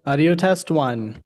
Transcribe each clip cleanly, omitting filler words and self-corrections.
Audio test one.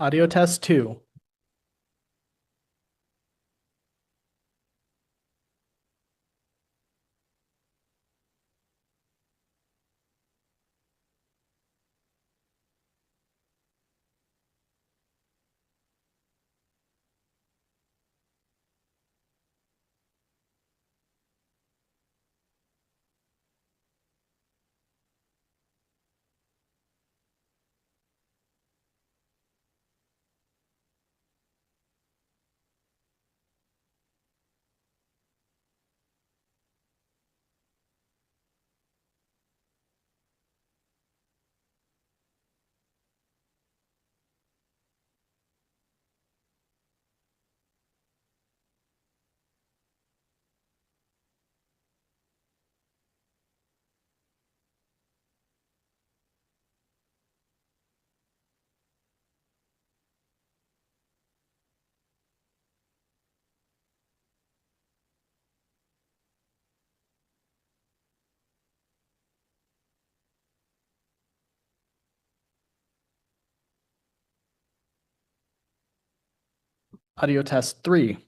Audio test two. Audio test three.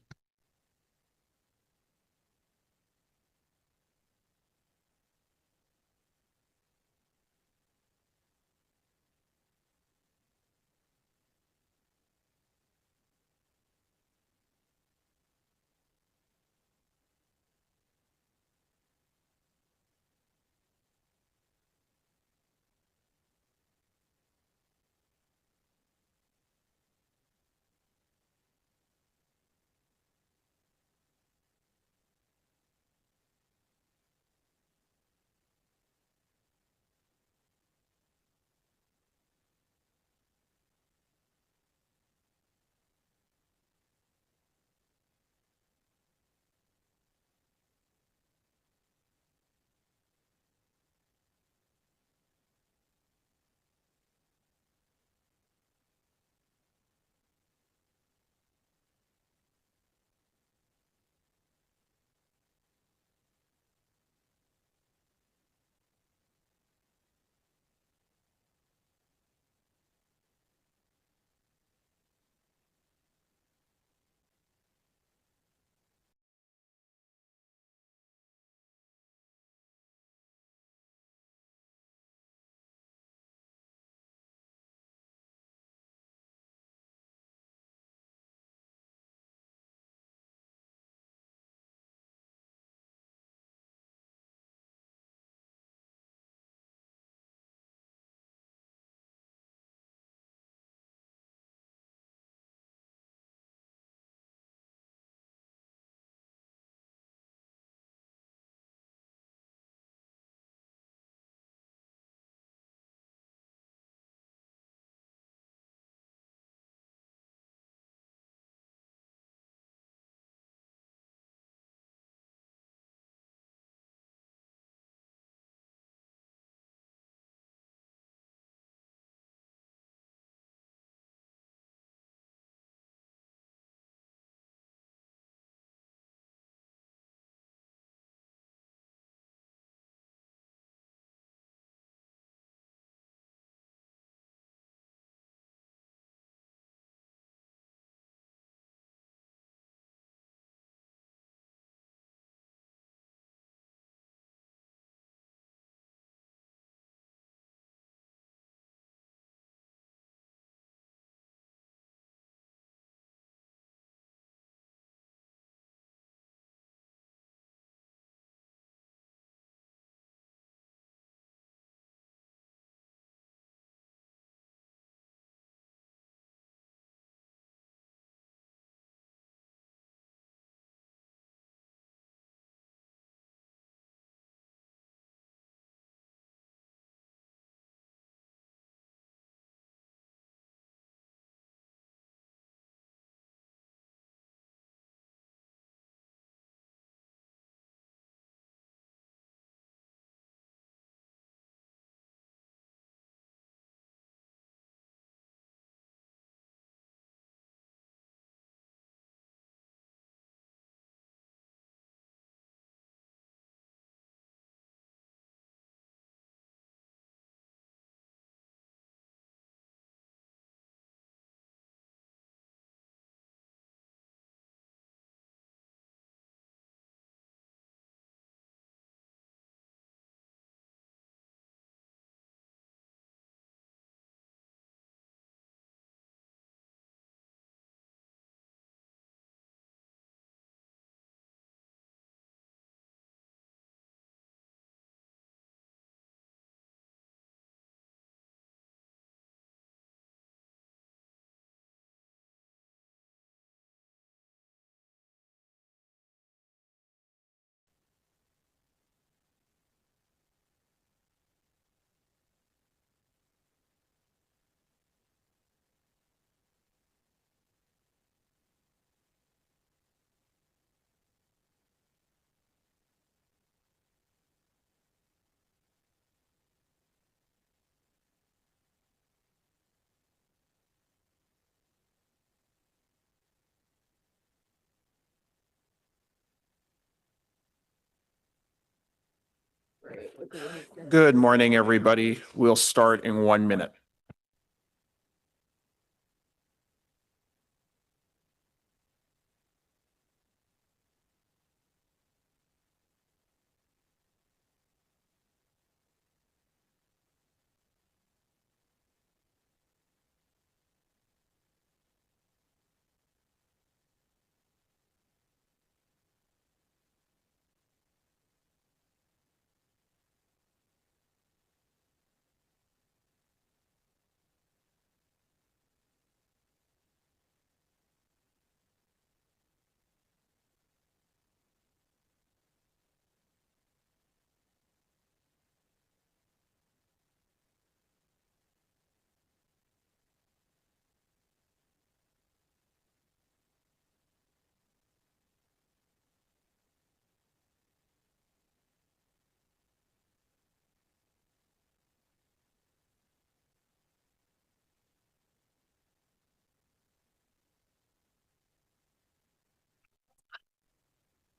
Good morning, everybody. We'll start in 1 minute.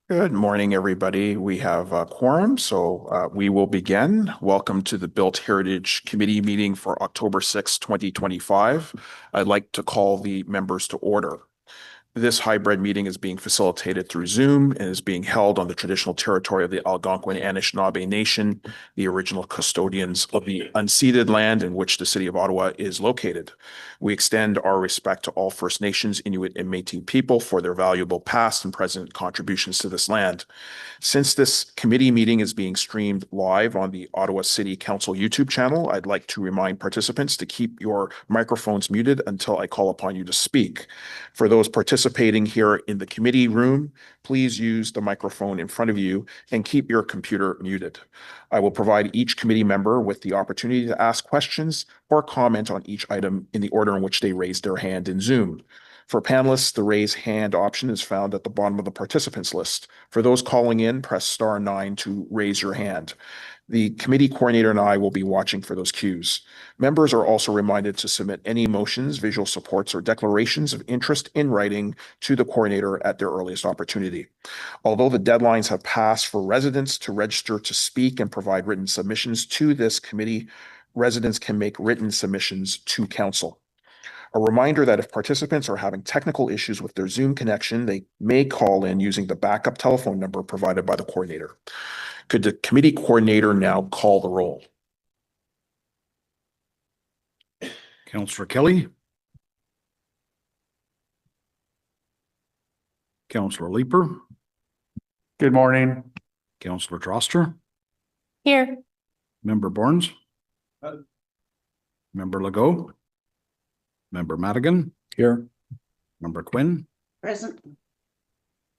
Good morning, everybody. We have a quorum, so we will begin. Welcome to the Built Heritage Committee meeting for October 6, 2025. I'd like to call the members to order. This hybrid meeting is being facilitated through Zoom and is being held on the traditional territory of the Algonquin and Anishinaabe Nation, the original custodians of the unceded land in which the city of Ottawa is located. We extend our respect to all First Nations, Inuit, and Métis people for their valuable past and present contributions to this land. Since this committee meeting is being streamed live on the Ottawa City Council YouTube channel, I'd like to remind participants to keep your microphones muted until I call upon you to speak. For those participating here in the committee room, please use the microphone in front of you and keep your computer muted. I will provide each committee member with the opportunity to ask questions or comment on each item in the order in which they raise their hand in Zoom. For panelists, the raise hand option is found at the bottom of the participants list. For those calling in, press *9 to raise your hand. The committee coordinator and I will be watching for those cues. Members are also reminded to submit any motions, visual supports, or declarations of interest in writing to the coordinator at their earliest opportunity. Although the deadlines have passed for residents to register to speak and provide written submissions to this committee, residents can make written submissions to council. A reminder that if participants are having technical issues with their Zoom connection, they may call in using the backup telephone number provided by the coordinator. Could the committee coordinator now call the roll? Councillor Kelly. Councillor Leeper. Good morning. Councillor Droster. Here. Member Burns. Member Legault. Member Madigan. Here. Member Quinn. Present.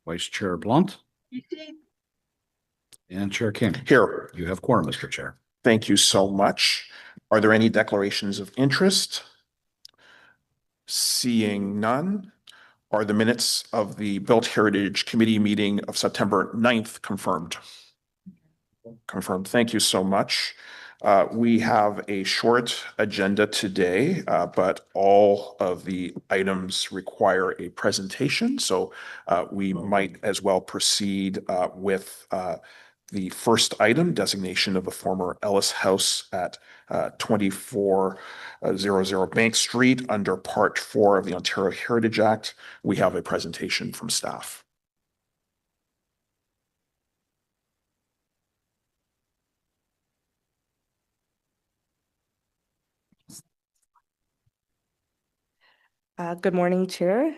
Vice Chair Blunt. And Chair King. Here. You have quorum, Mr. Chair. Thank you so much. Are there any declarations of interest? Seeing none. Are the minutes of the Built Heritage Committee meeting of September 9th confirmed? Confirmed. Thank you so much. We have a short agenda today, but all of the items require a presentation. So we might as well proceed with the first item, designation of the former Ellis House at 2400 Bank Street under Part 4 of the Ontario Heritage Act. We have a presentation from staff. Good morning, Chair.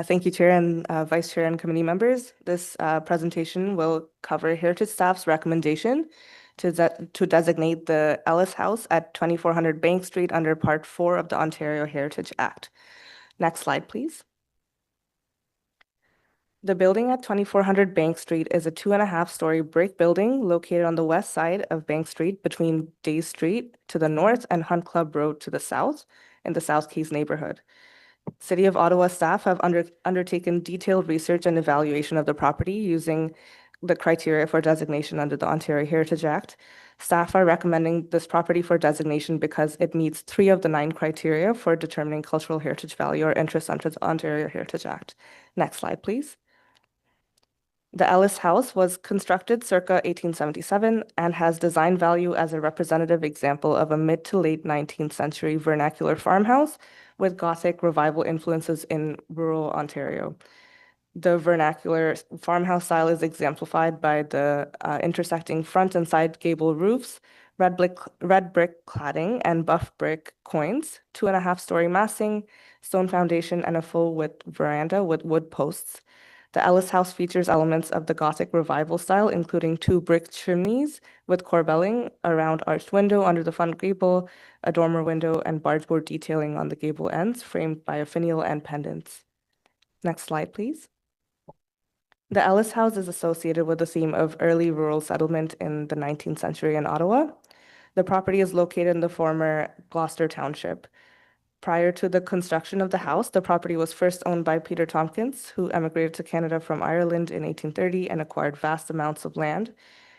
Thank you, Chair and Vice Chair and committee members. This presentation will cover Heritage staff's recommendation to designate the Ellis House at 2400 Bank Street under Part 4 of the Ontario Heritage Act. Next slide, please. The building at 2400 Bank Street is a 2.5-story brick building located on the west side of Bank Street between Day Street to the north and Hunt Club Road to the south in the South Keys neighborhood. City of Ottawa staff have undertaken detailed research and evaluation of the property using the criteria for designation under the Ontario Heritage Act. Staff are recommending this property for designation because it meets 3 of the 9 criteria for determining cultural heritage value or interest under the Ontario Heritage Act. Next slide, please. The Ellis House was constructed circa 1877 and has design value as a representative example of a mid to late 19th century vernacular farmhouse with Gothic revival influences in rural Ontario. The vernacular farmhouse style is exemplified by the intersecting front and side gable roofs, red brick cladding, and buff brick quoins, 2.5-story massing, stone foundation, and a full-width veranda with wood posts. The Ellis House features elements of the Gothic revival style, including 2 brick chimneys with corbelling, a round arched window under the front gable, a dormer window, and bargeboard detailing on the gable ends, framed by a finial and pendants. Next slide, please. The Ellis House is associated with the theme of early rural settlement in the 19th century in Ottawa. The property is located in the former Gloucester Township. Prior to the construction of the house, the property was first owned by Peter Tompkins, who emigrated to Canada from Ireland in 1830 and acquired vast amounts of land.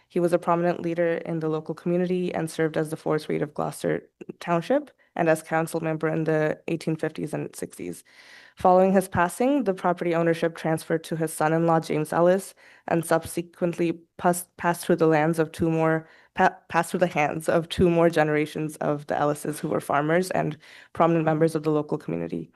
He was a prominent leader in the local community and served as the 4th Reid of Gloucester Township and as council member in the 1850s and 60s. Following his passing, the property ownership transferred to his son-in-law, James Ellis, and subsequently passed through the hands of two more generations of the Ellises who were farmers and prominent members of the local community.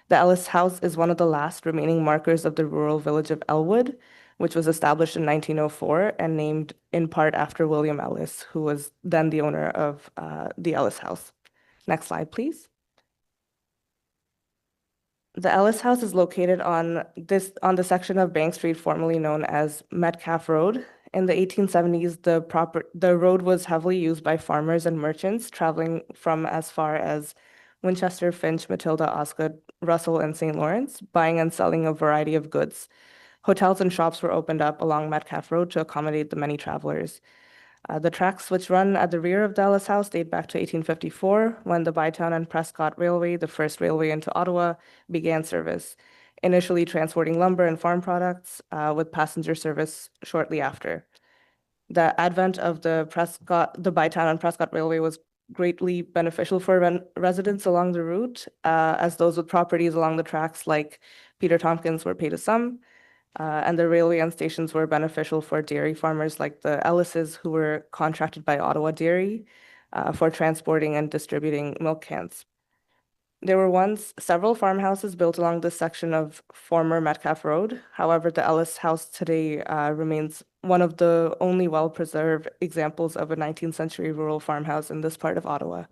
The Ellis House is one of the last remaining markers of the rural village of Elwood, which was established in 1904 and named in part after William Ellis, who was then the owner of the Ellis House. Next slide, please. The Ellis House is located on the section of Bank Street formerly known as Metcalfe Road. In the 1870s, the road was heavily used by farmers and merchants traveling from as far as Winchester, Finch, Matilda, Osgood, Russell, and St. Lawrence, buying and selling a variety of goods. Hotels and shops were opened up along Metcalfe Road to accommodate the many travelers. The tracks which run at the rear of the Ellis House date back to 1854, when the Bytown and Prescott Railway, the first railway into Ottawa, began service, initially transporting lumber and farm products, with passenger service shortly after. The advent of the Bytown and Prescott Railway was greatly beneficial for residents along the route, as those with properties along the tracks like Peter Tompkins were paid a sum, and the railway and stations were beneficial for dairy farmers like the Ellises, who were contracted by Ottawa Dairy for transporting and distributing milk cans. There were once several farmhouses built along this section of former Metcalfe Road. However, the Ellis House today remains one of the only well-preserved examples of a 19th century rural farmhouse in this part of Ottawa.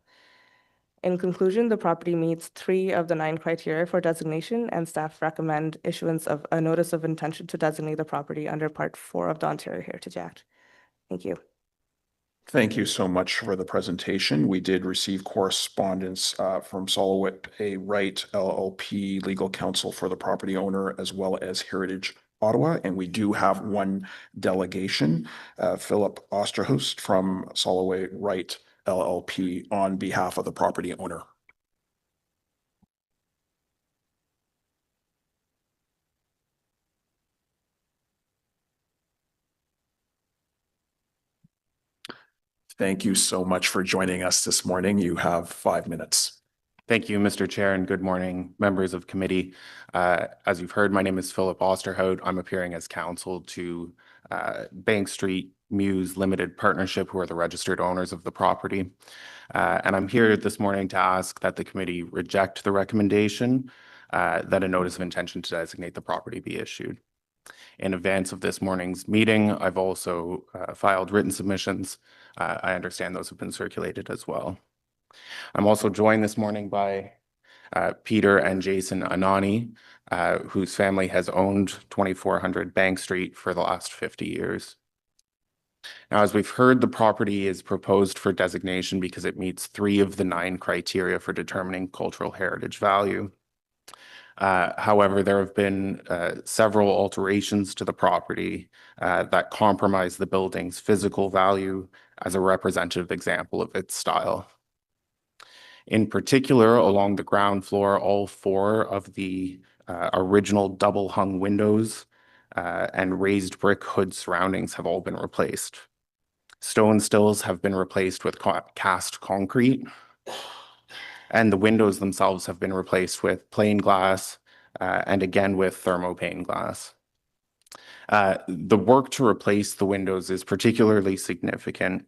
In conclusion, the property meets 3 of the 9 criteria for designation, and staff recommend issuance of a notice of intention to designate the property under Part 4 of the Ontario Heritage Act. Thank you. Thank you so much for the presentation. We did receive correspondence from Laurier West LLP legal counsel for the property owner, as well as Heritage Ottawa, and we do have one delegation, Philip Osterhost from Laurier West LLP on behalf of the property owner. Thank you so much for joining us this morning. You have 5 minutes. Thank you, Mr. Chair, and good morning, members of committee. As you've heard, my name is Philip Osterhout. I'm appearing as counsel to Bank Street Muse Limited Partnership, who are the registered owners of the property. And I'm here this morning to ask that the committee reject the recommendation that a notice of intention to designate the property be issued. In advance of this morning's meeting, I've also filed written submissions. I understand those have been circulated as well. I'm also joined this morning by Peter and Jason Anani, whose family has owned 2400 Bank Street for the last 50 years. Now, as we've heard, the property is proposed for designation because it meets 3 of the 9 criteria for determining cultural heritage value. However, there have been several alterations to the property that compromise the building's physical value as a representative example of its style. In particular, along the ground floor, all 4 of the original double-hung windows and raised brick hood surroundings have all been replaced. Stone stills have been replaced with cast concrete, and the windows themselves have been replaced with plain glass and again with thermopane glass. The work to replace the windows is particularly significant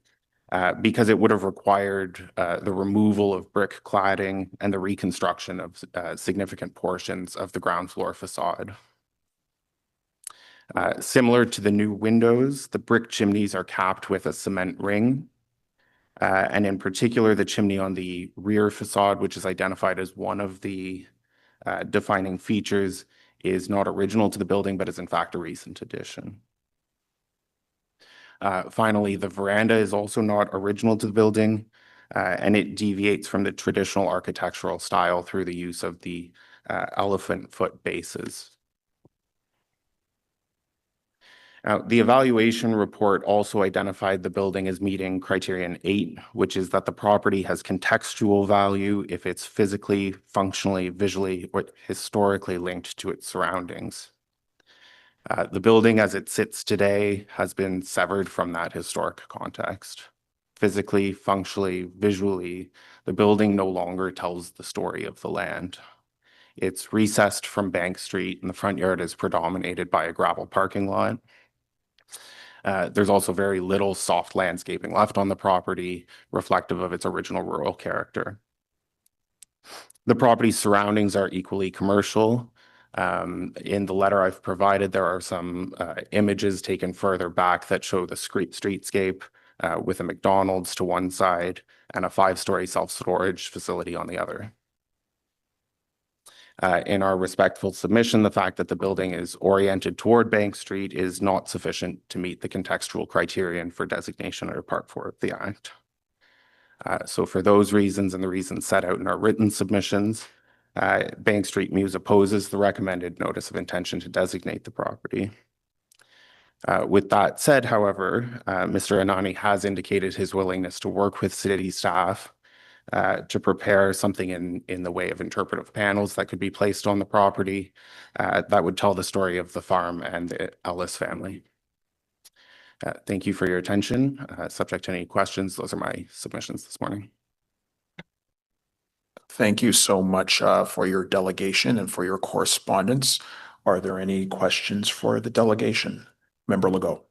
because it would have required the removal of brick cladding and the reconstruction of significant portions of the ground floor facade. Similar to the new windows, the brick chimneys are capped with a cement ring. And in particular, the chimney on the rear facade, which is identified as one of the defining features, is not original to the building, but is in fact a recent addition. Finally, the veranda is also not original to the building, and it deviates from the traditional architectural style through the use of the elephant foot bases. Now, the evaluation report also identified the building as meeting criterion 8, which is that the property has contextual value if it's physically, functionally, visually, or historically linked to its surroundings. The building as it sits today has been severed from that historic context. Physically, functionally, visually, the building no longer tells the story of the land. It's recessed from Bank Street, and the front yard is predominated by a gravel parking lot. There's also very little soft landscaping left on the property, reflective of its original rural character. The property's surroundings are equally commercial. In the letter I've provided, there are some images taken further back that show the streetscape with a McDonald's to one side and a 5-story self-storage facility on the other. In our respectful submission, the fact that the building is oriented toward Bank Street is not sufficient to meet the contextual criterion for designation under Part 4 of the Act. So for those reasons and the reasons set out in our written submissions, Bank Street Mews opposes the recommended notice of intention to designate the property. With that said, however, Mr. Anani has indicated his willingness to work with city staff to prepare something in the way of interpretive panels that could be placed on the property that would tell the story of the farm and the Ellis family. Thank you for your attention. Subject to any questions, those are my submissions this morning. Thank you so much for your delegation and for your correspondence. Are there any questions for the delegation? Member Legault.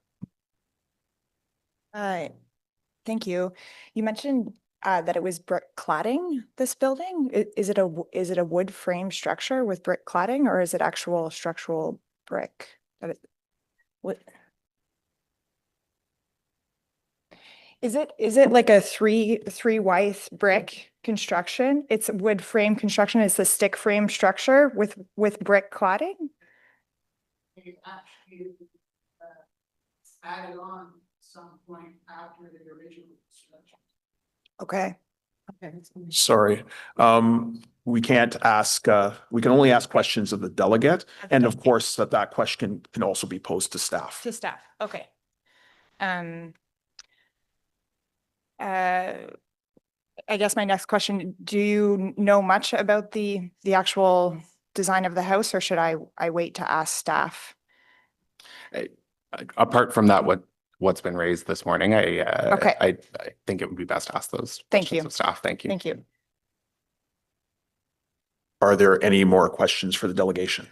Thank you. You mentioned that it was brick cladding, this building. Is it a wood frame structure with brick cladding, or is it actual structural brick? What? Is it like a three wide brick construction? It's wood frame construction. It's a stick frame structure with brick cladding? It actually added on some point after the original construction. Okay. Sorry, we can't ask, we can only ask questions of the delegate. And of course, that question can also be posed to staff. To staff, okay. I guess my next question, do you know much about the actual design of the house, or should I wait to ask staff? Apart from that, what's been raised this morning, I think it would be best to ask those Thank questions you. of staff. Thank you. Thank you. Are there any more questions for the delegation?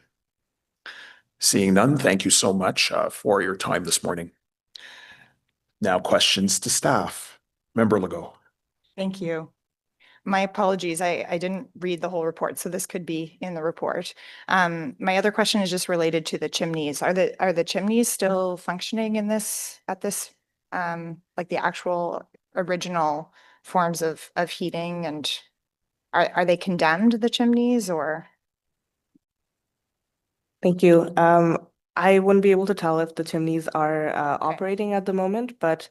Seeing none, thank you so much for your time this morning. Now questions to staff. Member Legault. Thank you. My apologies. I didn't read the whole report, so this could be in the report. My other question is just related to the chimneys. Are the chimneys still functioning in this like the actual original forms of heating, and are they condemned, the chimneys, or? Thank you. I wouldn't be able to tell if the chimneys are operating at the moment, but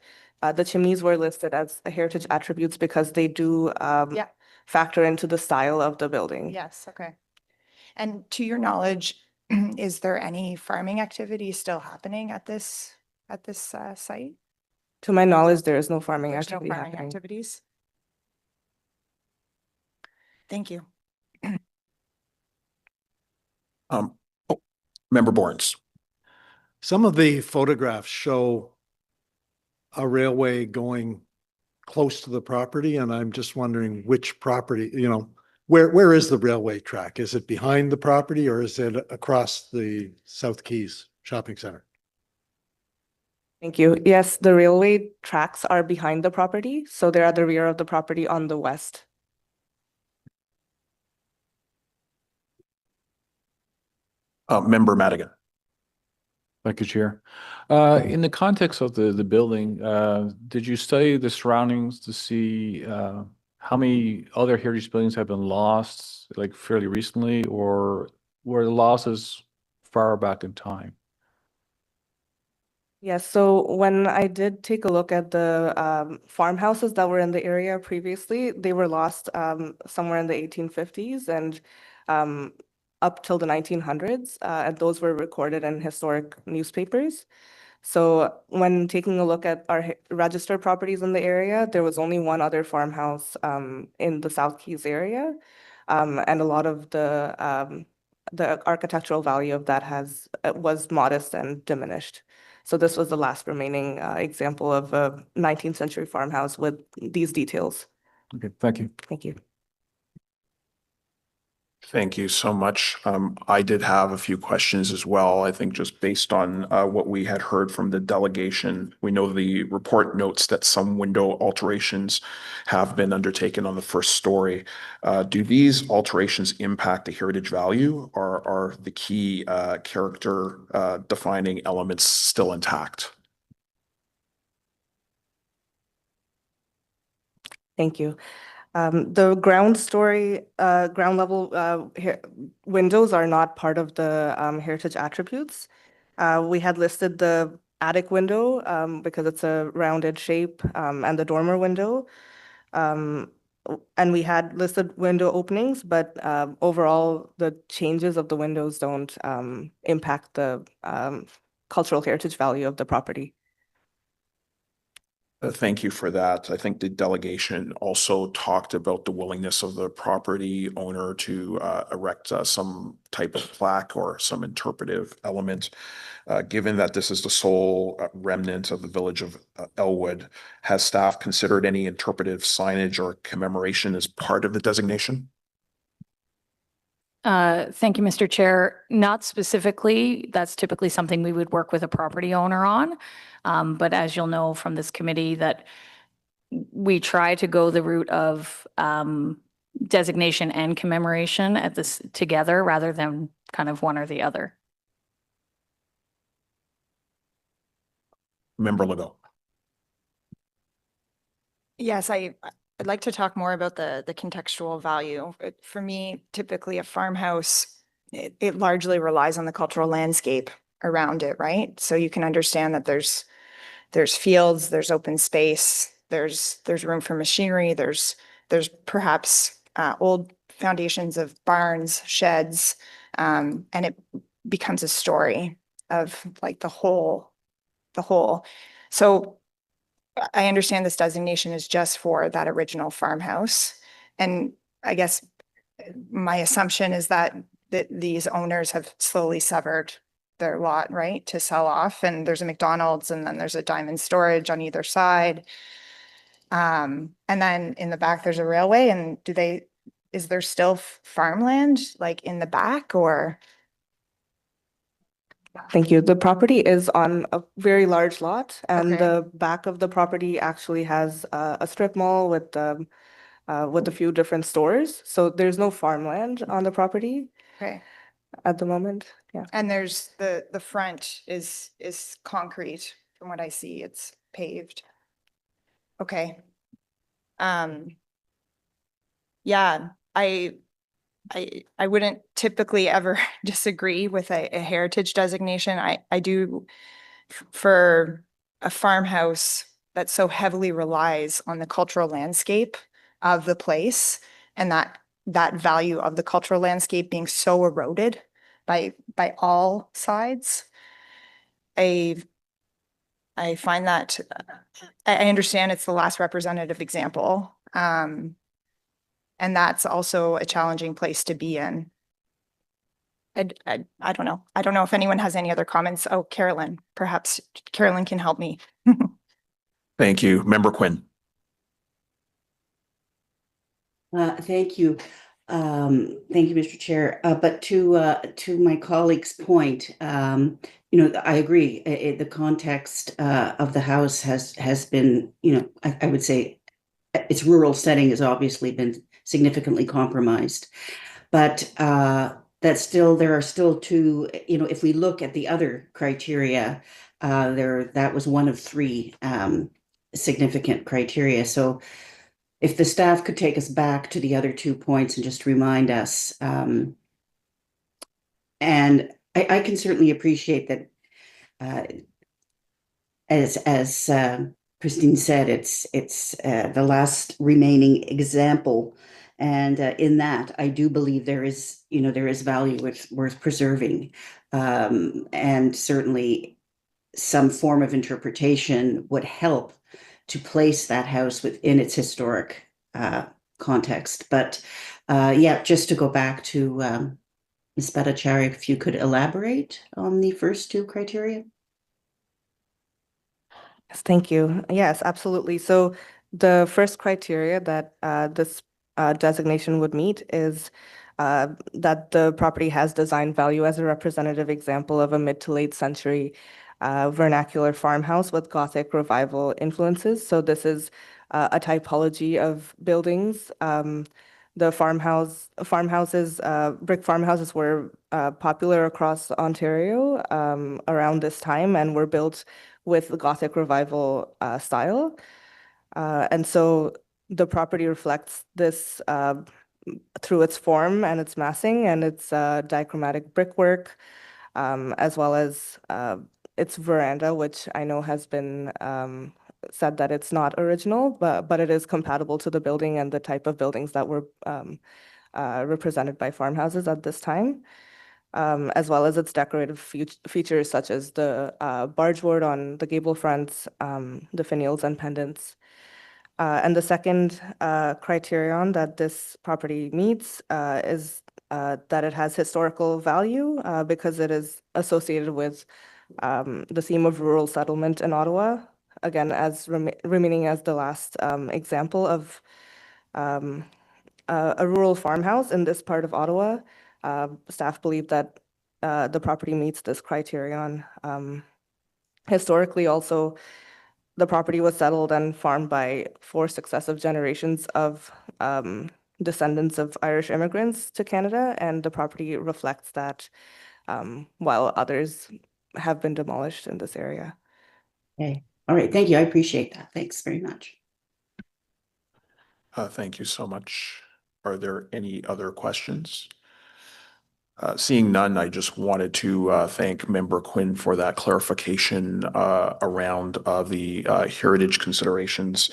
the chimneys were listed as heritage attributes because they do Yeah. factor into the style of the building. Yes, okay. And to your knowledge, is there any farming activity still happening at this site? To my knowledge, there is no farming There's no activity farming happening. activities? Thank you. Member Borns. Some of the photographs show a railway going close to the property, and I'm just wondering which property, where is the railway track? Is it behind the property, or is it across the South Keys Shopping Center? Thank you. Yes, the railway tracks are behind the property, so they're at the rear of the property on the west. Member Madigan. Thank you, Chair. In the context of the building, did you study the surroundings to see how many other heritage buildings have been lost, like fairly recently, or were the losses far back in time? Yes, so when I did take a look at the farmhouses that were in the area previously, they were lost somewhere in the 1850s and up till the 1900s, and those were recorded in historic newspapers. So when taking a look at our registered properties in the area, there was only one other farmhouse in the South Keys area, and a lot of the architectural value of that was modest and diminished. So this was the last remaining example of a 19th century farmhouse with these details. Okay, thank you. Thank you. Thank you so much. I did have a few questions as well. I think just based on what we had heard from the delegation, we know the report notes that some window alterations have been undertaken on the first story. Do these alterations impact the heritage value, or are the key character defining elements still intact? Thank you. The ground level windows are not part of the heritage attributes. We had listed the attic window because it's a rounded shape, and the dormer window. And we had listed window openings, but overall, the changes of the windows don't impact the cultural heritage value of the property. Thank you for that. I think the delegation also talked about the willingness of the property owner to erect some type of plaque or some interpretive element. Given that this is the sole remnant of the village of Elwood, has staff considered any interpretive signage or commemoration as part of the designation? Thank you, Mr. Chair. Not specifically. That's typically something we would work with a property owner on. But as you'll know from this committee, that we try to go the route of designation and commemoration at this together rather than kind of one or the other. Member Legault. Yes, I'd like to talk more about the contextual value. For me, typically a farmhouse, it largely relies on the cultural landscape around it, right? So you can understand that there's fields, there's open space, there's room for machinery, there's perhaps old foundations of barns, sheds, and it becomes a story of like the whole. So I understand this designation is just for that original farmhouse. And I guess my assumption is that these owners have slowly severed their lot, right, to sell off. And there's a McDonald's and then there's a Diamond Storage on either side. And then in the back, there's a railway. And is there still farmland like in the back or? Thank you. The property is on a very large lot, and Okay. the back of the property actually has a strip mall with a few different stores. So there's no farmland on the property Okay. at the moment. Yeah. And there's the front is concrete from what I see. It's paved. Okay. Yeah, I wouldn't typically ever disagree with a heritage designation. I do for a farmhouse that so heavily relies on the cultural landscape of the place and that value of the cultural landscape being so eroded by all sides. I find that I understand it's the last representative example. And that's also a challenging place to be in. I don't know. I don't know if anyone has any other comments. Oh, Carolyn, perhaps Carolyn can help me. Thank you. Member Quinn. Thank you. Thank you, Mr. Chair. But to my colleague's point, I agree. The context of the house has been, I would say its rural setting has obviously been significantly compromised. But there are still two, if we look at the other criteria, that was one of three significant criteria. So if the staff could take us back to the other 2 points and just remind us, and I can certainly appreciate that, as Christine said, it's the last remaining example, and in that I do believe there is value worth preserving, and certainly some form of interpretation would help to place that house within its historic context. But yeah, just to go back to Ms. Bhattacharya, if you could elaborate on the first two criteria. Yes, thank you. Yes, absolutely. So the first criteria that this designation would meet is that the property has design value as a representative example of a mid to late century vernacular farmhouse with Gothic revival influences. So this is a typology of buildings. The brick farmhouses were popular across Ontario around this time and were built with the Gothic revival style. And so the property reflects this through its form and its massing and its dichromatic brickwork, as well as its veranda, which I know has been said that it's not original, but it is compatible to the building and the type of buildings that were represented by farmhouses at this time. As well as its decorative features such as the bargeboard on the gable fronts, the finials and pendants. And the second criterion that this property meets is that it has historical value because it is associated with the theme of rural settlement in Ottawa. Again, as remaining as the last example of a rural farmhouse in this part of Ottawa. Staff believe that the property meets this criterion. Historically, also, the property was settled and farmed by 4 successive generations of descendants of Irish immigrants to Canada, and the property reflects that, while others have been demolished in this area. Okay. All right. Thank you. I appreciate that. Thanks very much. Thank you so much. Are there any other questions? Seeing none, I just wanted to thank Member Quinn for that clarification around the heritage considerations,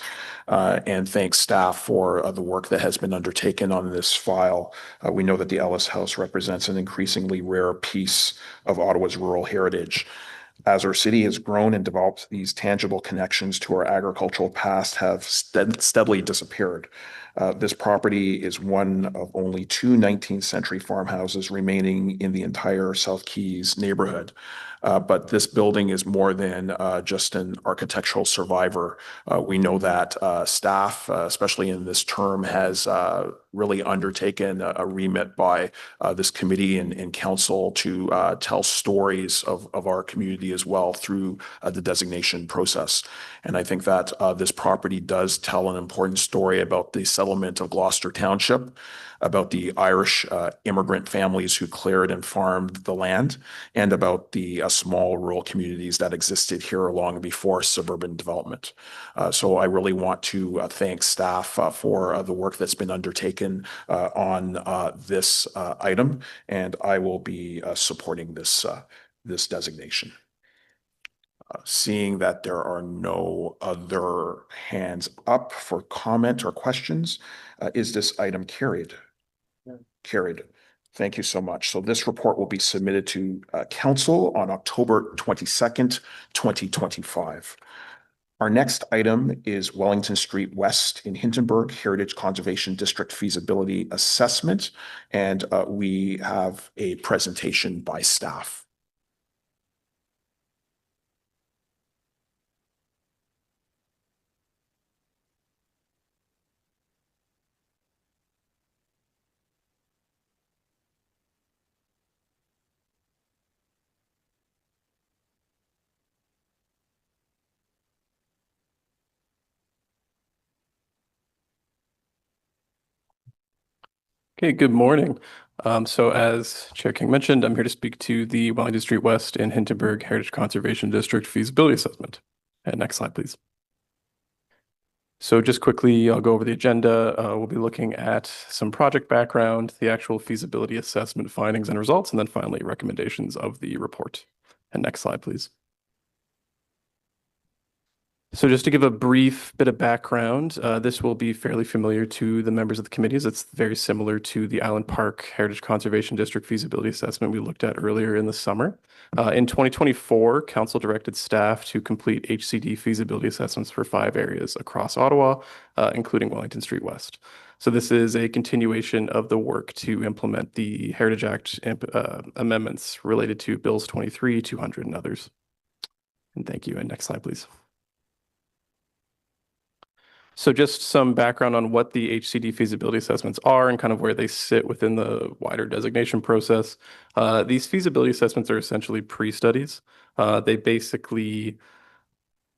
and thank staff for the work that has been undertaken on this file. We know that the Ellis House represents an increasingly rare piece of Ottawa's rural heritage. As our city has grown and developed, these tangible connections to our agricultural past have steadily disappeared. This property is one of only 2 19th century farmhouses remaining in the entire South Keys neighborhood. But this building is more than just an architectural survivor. We know that staff, especially in this term, has really undertaken a remit by this committee and council to tell stories of our community as well through the designation process. And I think that this property does tell an important story about the settlement of Gloucester Township, about the Irish immigrant families who cleared and farmed the land, and about the small rural communities that existed here long before suburban development. So I really want to thank staff for the work that's been undertaken on this item, and I will be supporting this designation. Seeing that there are no other hands up for comment or questions, is this item carried? Carried. Thank you so much. So this report will be submitted to council on October 22nd, 2025. Our next item is Wellington Street West in Hintonburg Heritage Conservation District Feasibility Assessment, and we have a presentation by staff. Okay, good morning. So as Chair King mentioned, I'm here to speak to the Wellington Street West and Hintonburg Heritage Conservation District feasibility assessment. And next slide, please. So just quickly, I'll go over the agenda. We'll be looking at some project background, the actual feasibility assessment findings and results, and then finally recommendations of the report. And next slide, please. So just to give a brief bit of background, this will be fairly familiar to the members of the committees. It's very similar to the Island Park Heritage Conservation District feasibility assessment we looked at earlier in the summer. In 2024, Council directed staff to complete HCD feasibility assessments for 5 areas across Ottawa, including Wellington Street West. So this is a continuation of the work to implement the Heritage Act amendments related to Bills 23, 200, and others. And thank you. And next slide, please. So just some background on what the HCD feasibility assessments are and kind of where they sit within the wider designation process. These feasibility assessments are essentially pre-studies. They basically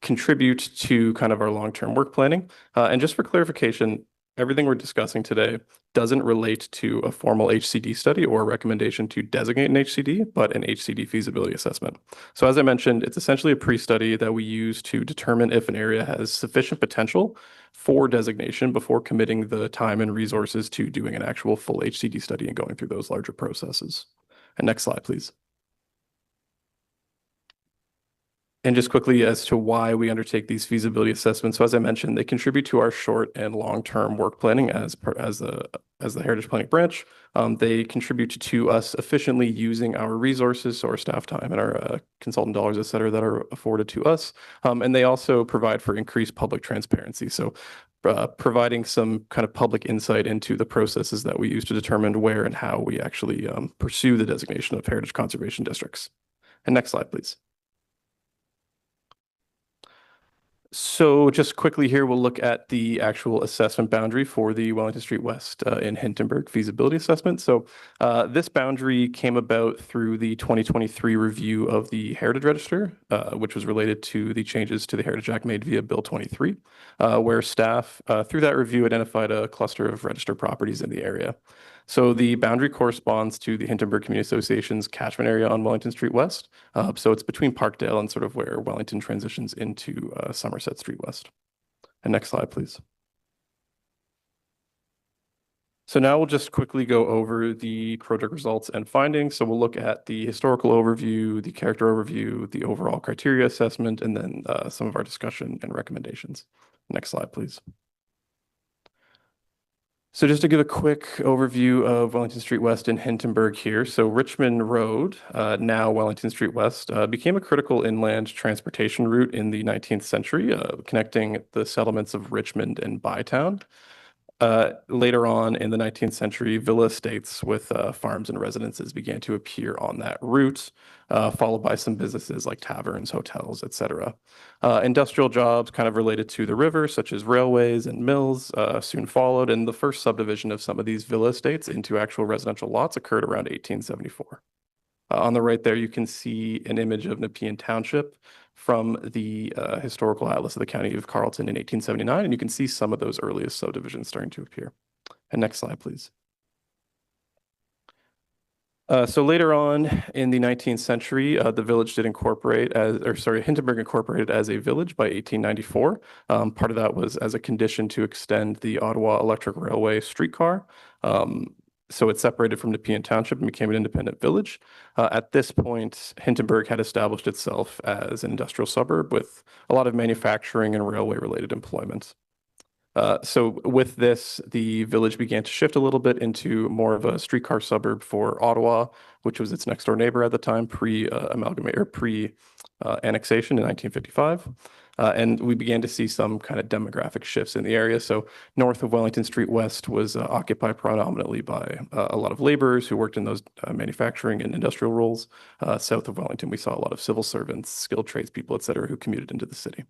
contribute to kind of our long-term work planning. And just for clarification, everything we're discussing today doesn't relate to a formal HCD study or a recommendation to designate an HCD, but an HCD feasibility assessment. So as I mentioned, it's essentially a pre-study that we use to determine if an area has sufficient potential for designation before committing the time and resources to doing an actual full HCD study and going through those larger processes. And next slide, please. And just quickly as to why we undertake these feasibility assessments. So as I mentioned, they contribute to our short and long-term work planning as the Heritage Planning branch. They contribute to us efficiently using our resources, so our staff time and our consultant dollars, et cetera, that are afforded to us. And they also provide for increased public transparency. So providing some kind of public insight into the processes that we use to determine where and how we actually pursue the designation of heritage conservation districts. And next slide, please. So just quickly here, we'll look at the actual assessment boundary for the Wellington Street West in Hintonburg feasibility assessment. So this boundary came about through the 2023 review of the Heritage Register, which was related to the changes to the Heritage Act made via Bill 23, where staff through that review identified a cluster of registered properties in the area. So the boundary corresponds to the Hintonburg Community Association's catchment area on Wellington Street West. So it's between Parkdale and sort of where Wellington transitions into Somerset Street West. And next slide, please. So now we'll just quickly go over the project results and findings. So we'll look at the historical overview, the character overview, the overall criteria assessment, and then some of our discussion and recommendations. Next slide, please. So just to give a quick overview of Wellington Street West in Hintonburg here. So Richmond Road, now Wellington Street West, became a critical inland transportation route in the 19th century, connecting the settlements of Richmond and Bytown. Later on in the 19th century, villa estates with farms and residences began to appear on that route, followed by some businesses like taverns, hotels, etc. Industrial jobs kind of related to the river, such as railways and mills, soon followed, and the first subdivision of some of these villa estates into actual residential lots occurred around 1874. On the right there, you can see an image of Nepean Township from the historical atlas of the county of Carleton in 1879, and you can see some of those earliest subdivisions starting to appear. And next slide, please. So later on in the 19th century, the village did incorporate Hintonburg incorporated as a village by 1894. Part of that was as a condition to extend the Ottawa Electric Railway streetcar. So it separated from Nepean Township and became an independent village. At this point, Hintonburg had established itself as an industrial suburb with a lot of manufacturing and railway-related employment. So with this, the village began to shift a little bit into more of a streetcar suburb for Ottawa, which was its next door neighbor at the time, pre-annexation in 1955. And we began to see some kind of demographic shifts in the area. So north of Wellington Street West was occupied predominantly by a lot of laborers who worked in those manufacturing and industrial roles. South of Wellington, we saw a lot of civil servants, skilled tradespeople, et cetera, who commuted into the city.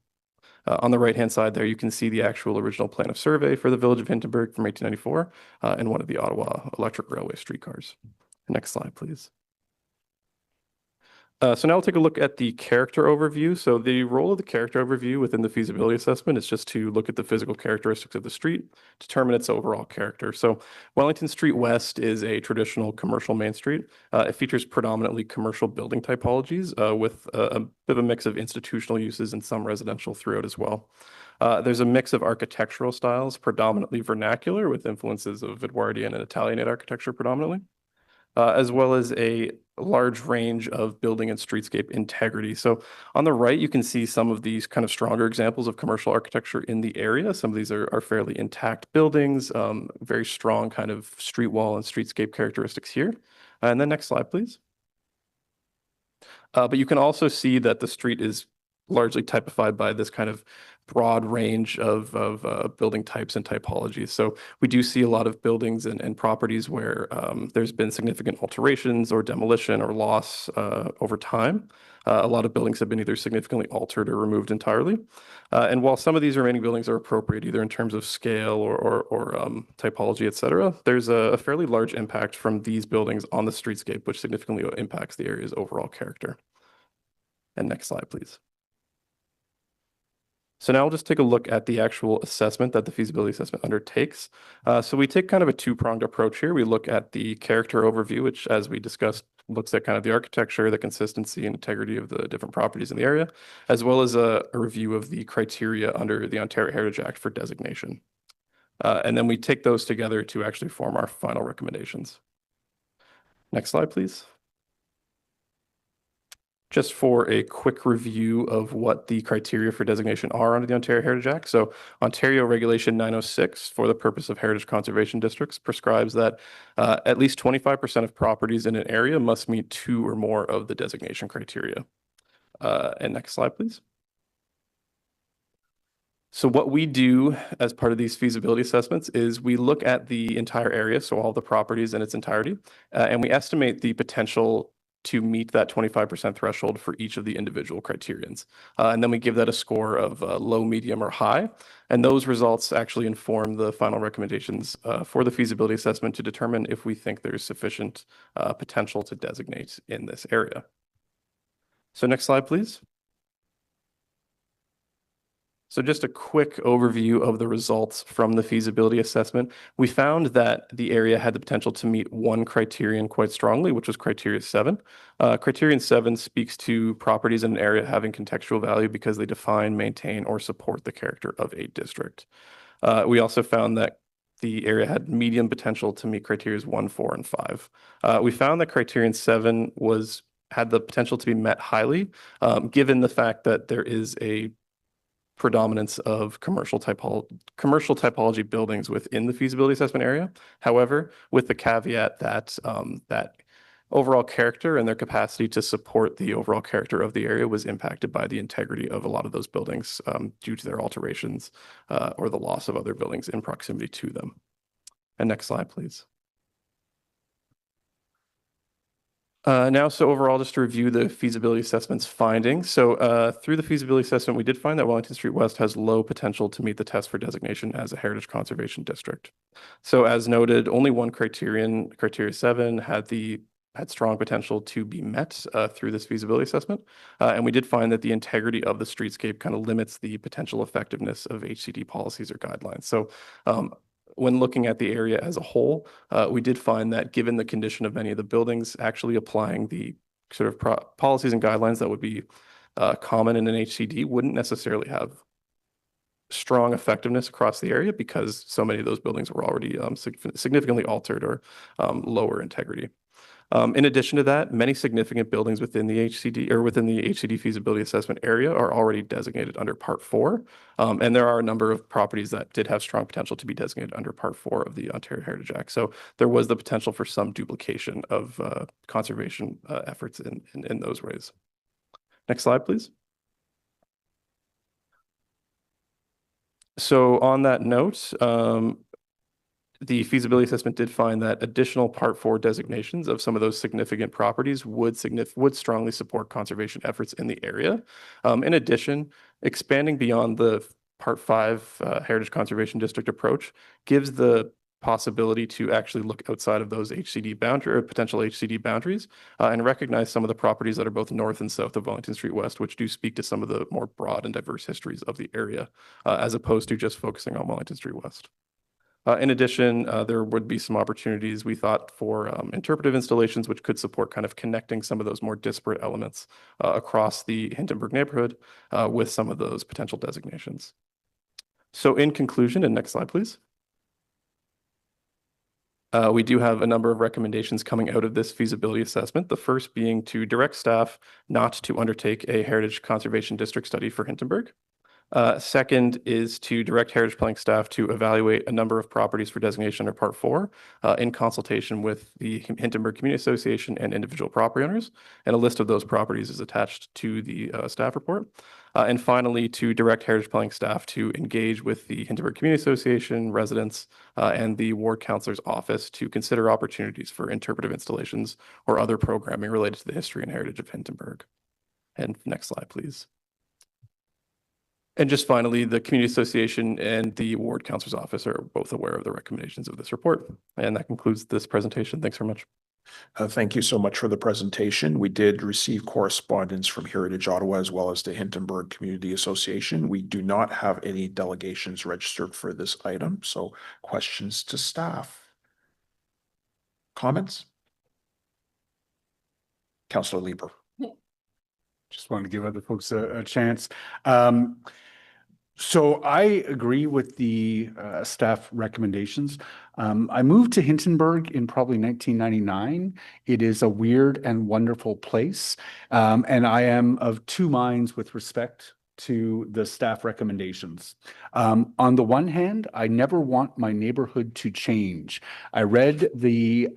On the right-hand side there, you can see the actual original plan of survey for the village of Hintonburg from 1894 and one of the Ottawa Electric Railway streetcars. Next slide, please. So now we'll take a look at the character overview. So the role of the character overview within the feasibility assessment is just to look at the physical characteristics of the street, determine its overall character. So Wellington Street West is a traditional commercial main street. It features predominantly commercial building typologies with a bit of a mix of institutional uses and some residential throughout as well. There's a mix of architectural styles, predominantly vernacular with influences of Edwardian and Italianate architecture predominantly. As well as a large range of building and streetscape integrity. So on the right, you can see some of these kind of stronger examples of commercial architecture in the area. Some of these are fairly intact buildings, very strong kind of street wall and streetscape characteristics here. And then next slide, please. But you can also see that the street is largely typified by this kind of broad range of building types and typologies. So we do see a lot of buildings and properties where there's been significant alterations or demolition or loss over time. A lot of buildings have been either significantly altered or removed entirely. And while some of these remaining buildings are appropriate either in terms of scale or typology, et cetera, there's a fairly large impact from these buildings on the streetscape, which significantly impacts the area's overall character. And next slide, please. So now we'll just take a look at the actual assessment that the feasibility assessment undertakes. So we take kind of a two-pronged approach here. We look at the character overview, which, as we discussed, looks at kind of the architecture, the consistency and integrity of the different properties in the area, as well as a review of the criteria under the Ontario Heritage Act for designation. And then we take those together to actually form our final recommendations. Next slide, please. Just for a quick review of what the criteria for designation are under the Ontario Heritage Act. So Ontario Regulation 906, for the purpose of heritage conservation districts, prescribes that at least 25% of properties in an area must meet 2 or more of the designation criteria. And next slide, please. So what we do as part of these feasibility assessments is we look at the entire area, so all the properties in its entirety, and we estimate the potential to meet that 25% threshold for each of the individual criterions. And then we give that a score of low, medium, or high. And those results actually inform the final recommendations for the feasibility assessment to determine if we think there's sufficient potential to designate in this area. So next slide, please. So just a quick overview of the results from the feasibility assessment. We found that the area had the potential to meet one criterion quite strongly, which was criteria 7. Criterion 7 speaks to properties in an area having contextual value because they define, maintain, or support the character of a district. We also found that the area had medium potential to meet criteria 1, 4, and 5. We found that criterion 7 had the potential to be met highly, given the fact that there is a predominance of commercial typology buildings within the feasibility assessment area. However, with the caveat that that overall character and their capacity to support the overall character of the area was impacted by the integrity of a lot of those buildings due to their alterations or the loss of other buildings in proximity to them. And next slide, please. So overall, just to review the feasibility assessment's findings. So through the feasibility assessment, we did find that Wellington Street West has low potential to meet the test for designation as a heritage conservation district. So as noted, only one criterion, criteria 7, had strong potential to be met through this feasibility assessment. And we did find that the integrity of the streetscape kind of limits the potential effectiveness of HCD policies or guidelines. So when looking at the area as a whole, we did find that given the condition of many of the buildings, actually applying the sort of policies and guidelines that would be common in an HCD wouldn't necessarily have strong effectiveness across the area because so many of those buildings were already significantly altered or lower integrity. In addition to that, many significant buildings within the HCD feasibility assessment area are already designated under Part 4. And there are a number of properties that did have strong potential to be designated under Part 4 of the Ontario Heritage Act. So there was the potential for some duplication of conservation efforts in those ways. Next slide, please. So on that note, the feasibility assessment did find that additional Part 4 designations of some of those significant properties would strongly support conservation efforts in the area. In addition, expanding beyond the Part 5 Heritage Conservation District approach gives the possibility to actually look outside of those HCD boundary or potential HCD boundaries and recognize some of the properties that are both north and south of Wellington Street West, which do speak to some of the more broad and diverse histories of the area, as opposed to just focusing on Wellington Street West. In addition, there would be some opportunities, we thought, for interpretive installations, which could support kind of connecting some of those more disparate elements across the Hintonburg neighborhood with some of those potential designations. So in conclusion, and next slide, please. We do have a number of recommendations coming out of this feasibility assessment. The first being to direct staff not to undertake a Heritage Conservation District study for Hintonburg. Second is to direct Heritage Planning staff to evaluate a number of properties for designation under Part 4 in consultation with the Hintonburg Community Association and individual property owners. And a list of those properties is attached to the staff report. And finally, to direct Heritage Planning staff to engage with the Hintonburg Community Association, residents, and the Ward Councillor's office to consider opportunities for interpretive installations or other programming related to the history and heritage of Hintonburg. And next slide, please. And just finally, the Community Association and the Ward Councillor's office are both aware of the recommendations of this report. And that concludes this presentation. Thanks very much. Thank you so much for the presentation. We did receive correspondence from Heritage Ottawa as well as the Hintonburg Community Association. We do not have any delegations registered for this item. So questions to staff? Comments? Councillor Lieber. Just wanted to give other folks a chance. So I agree with the staff recommendations. I moved to Hintonburg in probably 1999. It is a weird and wonderful place. And I am of two minds with respect to the staff recommendations. On the one hand, I never want my neighborhood to change. I read the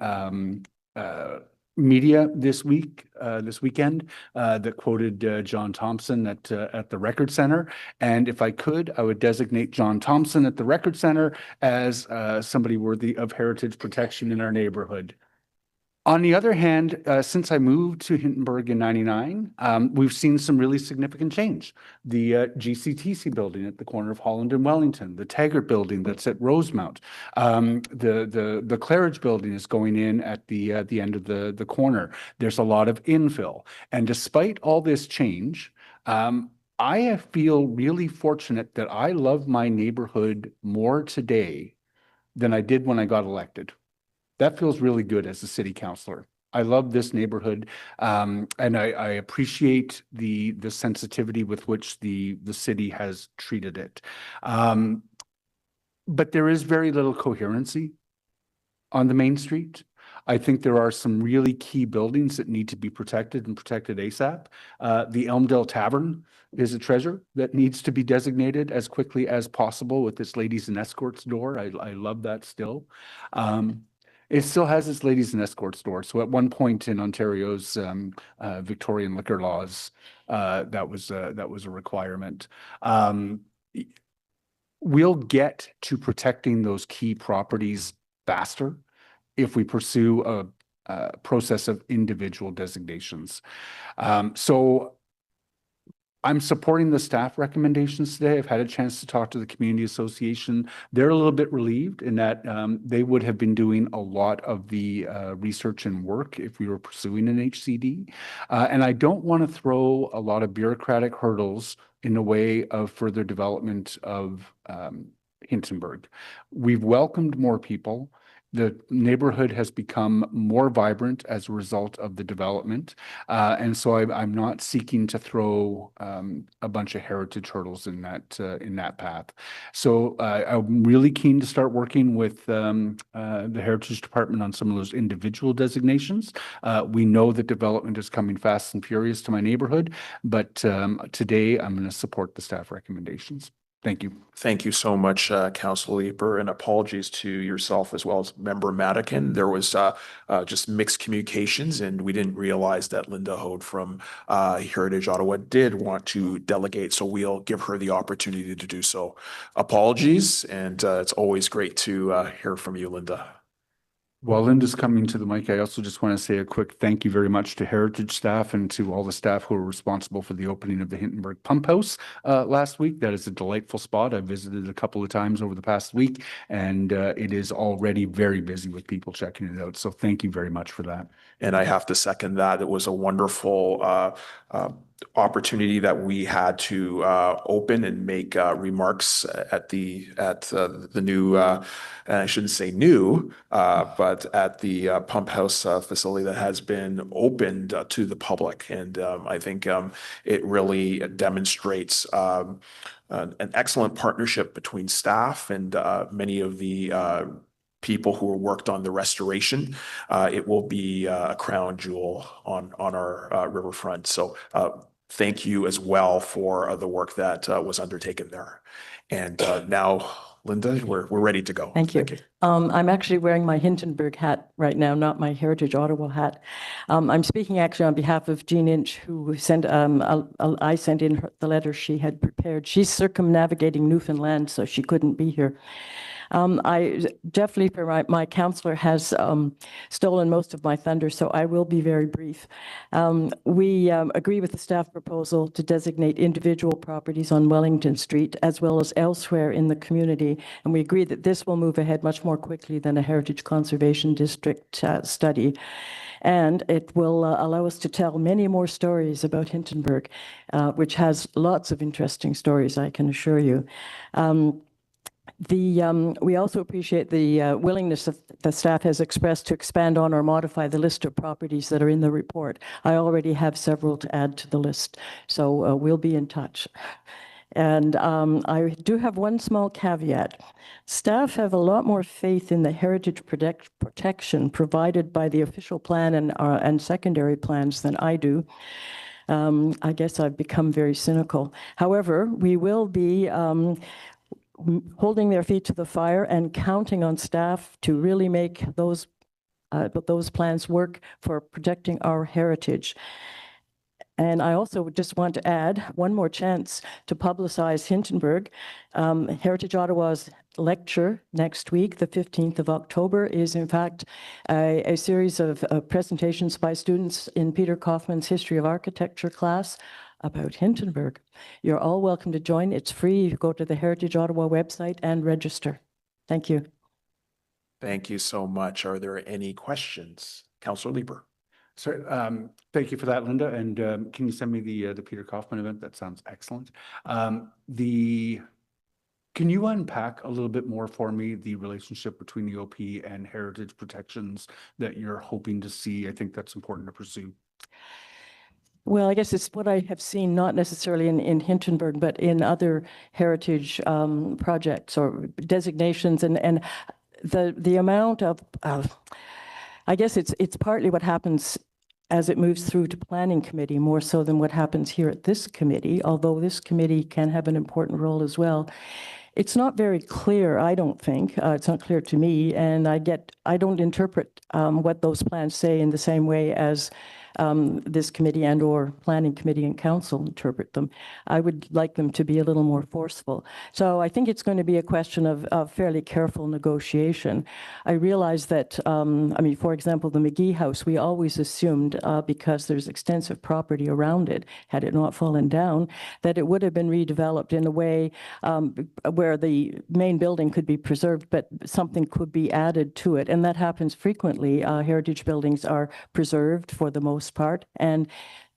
media this weekend that quoted John Thompson at the Record Center. And if I could, I would designate John Thompson at the Record Center as somebody worthy of heritage protection in our neighborhood. On the other hand, since I moved to Hintonburg in '99, we've seen some really significant change. The GCTC building at the corner of Holland and Wellington, the Taggart building that's at Rosemount, the Claridge building is going in at the end of the corner. There's a lot of infill, and despite all this change, I feel really fortunate that I love my neighborhood more today than I did when I got elected. That feels really good as a city councillor. I love this neighborhood, and I appreciate the sensitivity with which the city has treated it. But there is very little coherency on the main street. I think there are some really key buildings that need to be protected and protected ASAP. The Elmdale Tavern is a treasure that needs to be designated as quickly as possible with its ladies and escorts door. I love that still. It still has its ladies and escorts door. So at one point in Ontario's Victorian liquor laws, that was a requirement. We'll get to protecting those key properties faster if we pursue a process of individual designations. So I'm supporting the staff recommendations today. I've had a chance to talk to the community association. They're a little bit relieved in that they would have been doing a lot of the research and work if we were pursuing an HCD. And I don't want to throw a lot of bureaucratic hurdles in the way of further development of Hintonburg. We've welcomed more people. The neighborhood has become more vibrant as a result of the development. And so I'm not seeking to throw a bunch of heritage hurdles in that path. So I'm really keen to start working with the Heritage Department on some of those individual designations. We know that development is coming fast and furious to my neighborhood, but today I'm going to support the staff recommendations. Thank you. Thank you so much, Councillor Leeper, and apologies to yourself as well as Member Madigan. There was just mixed communications, and we didn't realize that Linda Hode from Heritage Ottawa did want to delegate, so we'll give her the opportunity to do so. Apologies, and it's always great to hear from you, Linda. While Linda's coming to the mic, I also just want to say a quick thank you very much to Heritage staff and to all the staff who were responsible for the opening of the Hintonburg Pump House last week. That is a delightful spot. I visited a couple of times over the past week, and it is already very busy with people checking it out. So thank you very much for that. And I have to second that. It was a wonderful opportunity that we had to open and make remarks at the new, I shouldn't say new, but at the pump house facility that has been opened to the public. And I think it really demonstrates an excellent partnership between staff and many of the people who worked on the restoration. It will be a crown jewel on our riverfront. So thank you as well for the work that was undertaken there. And now, Linda, we're ready to go. Thank you. I'm actually wearing my Hintonburg hat right now, not my Heritage Ottawa hat. I'm speaking actually on behalf of Jean Inch, who sent, I sent in the letter she had prepared. She's circumnavigating Newfoundland, so she couldn't be here. Jeff Leeper, my counselor, has stolen most of my thunder, so I will be very brief. We agree with the staff proposal to designate individual properties on Wellington Street as well as elsewhere in the community, and we agree that this will move ahead much more quickly than a Heritage Conservation District study. And it will allow us to tell many more stories about Hintonburg, which has lots of interesting stories, I can assure you. We also appreciate the willingness that the staff has expressed to expand on or modify the list of properties that are in the report. I already have several to add to the list, so we'll be in touch. And I do have one small caveat. Staff have a lot more faith in the heritage protection provided by the official plan and secondary plans than I do. I guess I've become very cynical. However, we will be holding their feet to the fire and counting on staff to really make those plans work for protecting our heritage. And I also just want to add one more chance to publicize Hintonburg. Heritage Ottawa's lecture next week, the 15th of October, is in fact a series of presentations by students in Peter Kaufman's History of Architecture class about Hintonburg. You're all welcome to join. It's free. You go to the Heritage Ottawa website and register. Thank you. Thank you so much. Are there any questions? Councillor Leeper. So thank you for that, Linda. And can you send me the Peter Kaufman event? That sounds excellent. Can you unpack a little bit more for me the relationship between the OP and heritage protections that you're hoping to see? I think that's important to pursue. Well, I guess it's what I have seen, not necessarily in Hintonburg, but in other heritage projects or designations, and the amount of I guess it's partly what happens as it moves through to planning committee more so than what happens here at this committee, although this committee can have an important role as well. It's not very clear, I don't think. It's not clear to me, and I don't interpret what those plans say in the same way as this committee and or planning committee and council interpret them. I would like them to be a little more forceful. So I think it's going to be a question of fairly careful negotiation. I realize that, I mean, for example, the McGee House, we always assumed because there's extensive property around it, had it not fallen down, that it would have been redeveloped in a way where the main building could be preserved, but something could be added to it. And that happens frequently. Heritage buildings are preserved for the most part, and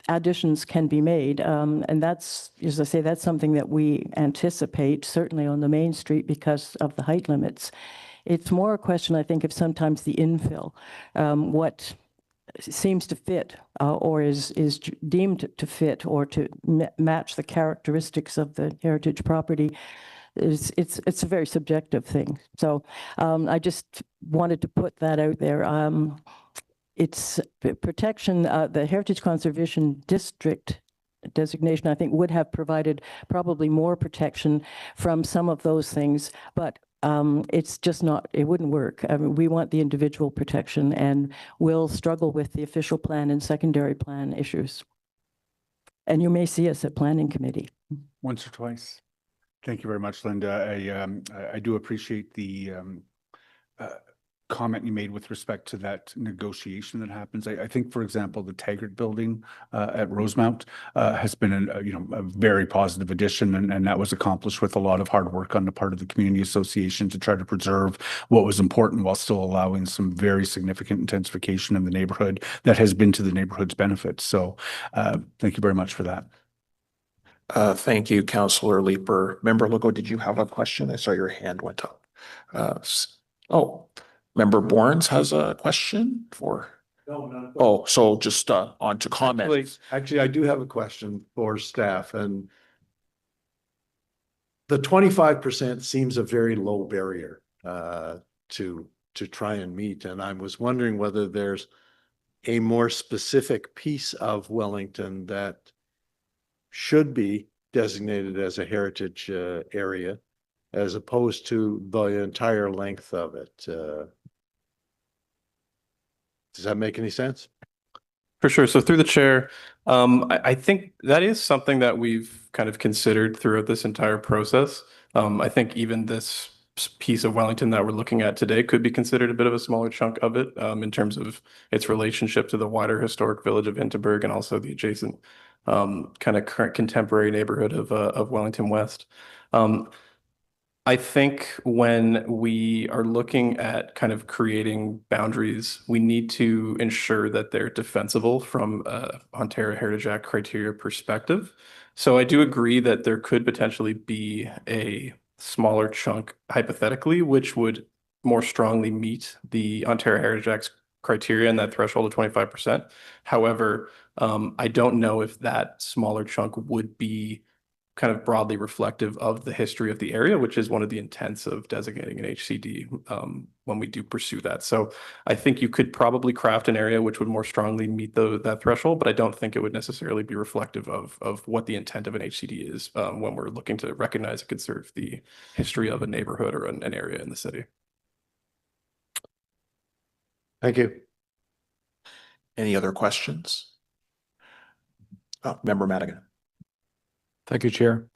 additions can be made. And that's, as I say, that's something that we anticipate, certainly on the main street because of the height limits. It's more a question, I think, of sometimes the infill, what seems to fit or is deemed to fit or to match the characteristics of the heritage property. It's a very subjective thing. So I just wanted to put that out there. It's protection, the Heritage Conservation District designation, I think, would have provided probably more protection from some of those things, but it's just not, it wouldn't work. I mean, we want the individual protection, and we'll struggle with the official plan and secondary plan issues. And you may see us at Planning Committee. Once or twice. Thank you very much, Linda. I do appreciate the comment you made with respect to that negotiation that happens. I think, for example, the Taggart Building at Rosemount has been a very positive addition, and that was accomplished with a lot of hard work on the part of the community association to try to preserve what was important while still allowing some very significant intensification in the neighborhood that has been to the neighborhood's benefit. So thank you very much for that. Thank you, Councillor Leeper. Member Legault, did you have a question? I saw your hand went up. Member Borns has a question for? No, not. Oh, so just on to comments. Actually, I do have a question for staff, and the 25% seems a very low barrier to try and meet, and I was wondering whether there's a more specific piece of Wellington that should be designated as a heritage area as opposed to the entire length of it. Does that make any sense? For sure. So through the chair, I think that is something that we've kind of considered throughout this entire process. I think even this piece of Wellington that we're looking at today could be considered a bit of a smaller chunk of it in terms of its relationship to the wider historic village of Hintonburg and also the adjacent kind of current contemporary neighborhood of Wellington West. I think when we are looking at kind of creating boundaries, we need to ensure that they're defensible from Ontario Heritage Act criteria perspective. So I do agree that there could potentially be a smaller chunk hypothetically, which would more strongly meet the Ontario Heritage Act's criteria and that threshold of 25%. However, I don't know if that smaller chunk would be kind of broadly reflective of the history of the area, which is one of the intents of designating an HCD when we do pursue that. So I think you could probably craft an area which would more strongly meet that threshold, but I don't think it would necessarily be reflective of what the intent of an HCD is when we're looking to recognize and conserve the history of a neighborhood or an area in the city. Thank you. Any other questions? Member Madigan. Thank you, Chair.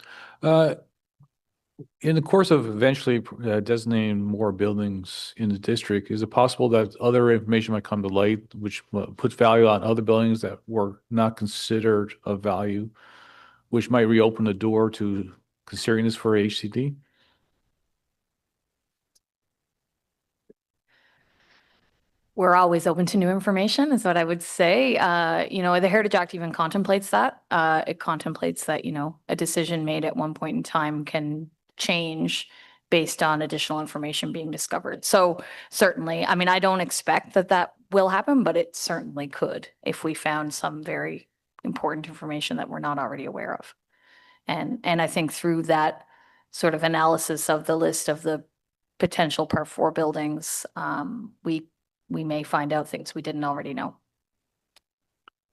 In the course of eventually designating more buildings in the district, is it possible that other information might come to light, which puts value on other buildings that were not considered of value, which might reopen the door to considering this for HCD? We're always open to new information is what I would say. The Heritage Act even contemplates that. It contemplates that, a decision made at one point in time can change based on additional information being discovered. So certainly, I don't expect that will happen, but it certainly could if we found some very important information that we're not already aware of. And I think through that sort of analysis of the list of the potential Part 4 buildings, we may find out things we didn't already know.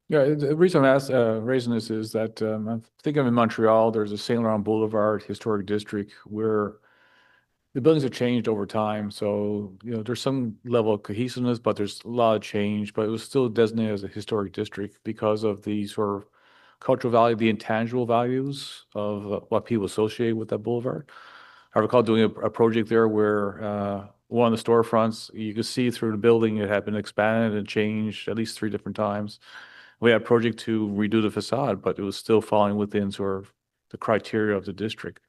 Yeah, the reason I'm raising this is that I'm thinking in Montreal, there's a Saint Laurent Boulevard historic district where the buildings have changed over time. So, there's some level of cohesiveness, but there's a lot of change, but it was still designated as a historic district because of the sort of cultural value, the intangible values of what people associate with that boulevard. I recall doing a project there where one of the storefronts, you could see through the building, it had been expanded and changed at least 3 different times. We had a project to redo the facade, but it was still falling within sort of the criteria of the district.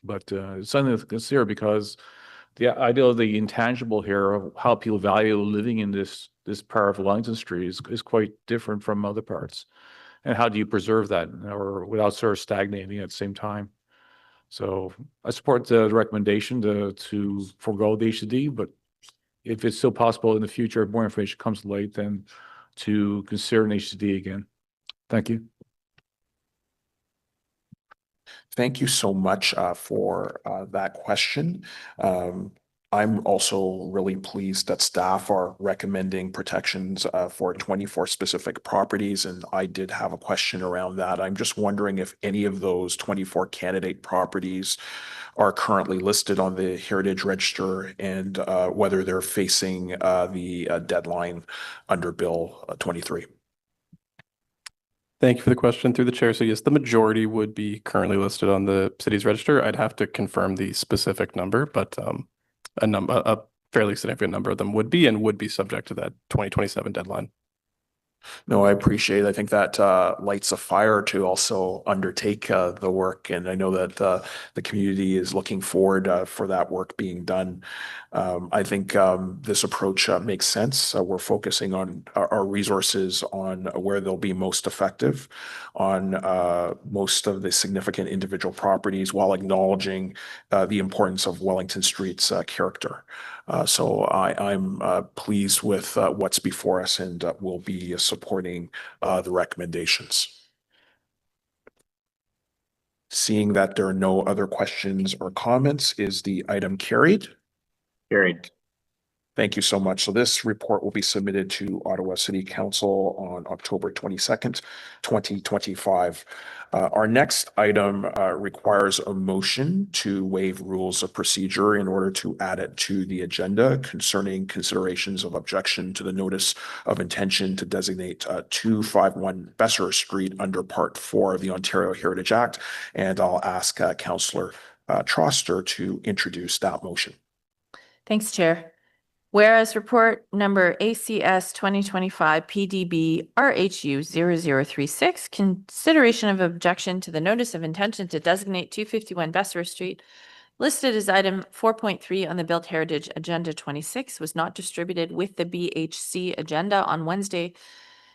But it's something to consider because the idea of the intangible here of how people value living in this part of Wellington Street is quite different from other parts. And how do you preserve that or without sort of stagnating at the same time? So I support the recommendation to forego the HCD, but if it's still possible in the future, if more information comes late, then to consider an HCD again. Thank you. Thank you so much for that question. I'm also really pleased that staff are recommending protections for 24 specific properties, and I did have a question around that. I'm just wondering if any of those 24 candidate properties are currently listed on the Heritage Register and whether they're facing the deadline under Bill 23. Thank you for the question through the chair. So yes, the majority would be currently listed on the city's register. I'd have to confirm the specific number, but a fairly significant number of them would be subject to that 2027 deadline. No, I appreciate it. I think that lights a fire to also undertake the work. And I know that the community is looking forward for that work being done. I think this approach makes sense. We're focusing on our resources on where they'll be most effective on most of the significant individual properties while acknowledging the importance of Wellington Street's character. So I'm pleased with what's before us and will be supporting the recommendations. Seeing that there are no other questions or comments, is the item carried? Carried. Thank you so much. So this report will be submitted to Ottawa City Council on October 22nd, 2025. Our next item requires a motion to waive rules of procedure in order to add it to the agenda concerning considerations of objection to the notice of intention to designate 251 Besser Street under Part 4 of the Ontario Heritage Act. And I'll ask Councillor Troster to introduce that motion. Thanks, Chair. Whereas report number ACS 2025 PDB RHU 0036, consideration of objection to the notice of intention to designate 251 Besserer Street, listed as item 4.3 on the Built Heritage Agenda 26, was not distributed with the BHC agenda on Wednesday,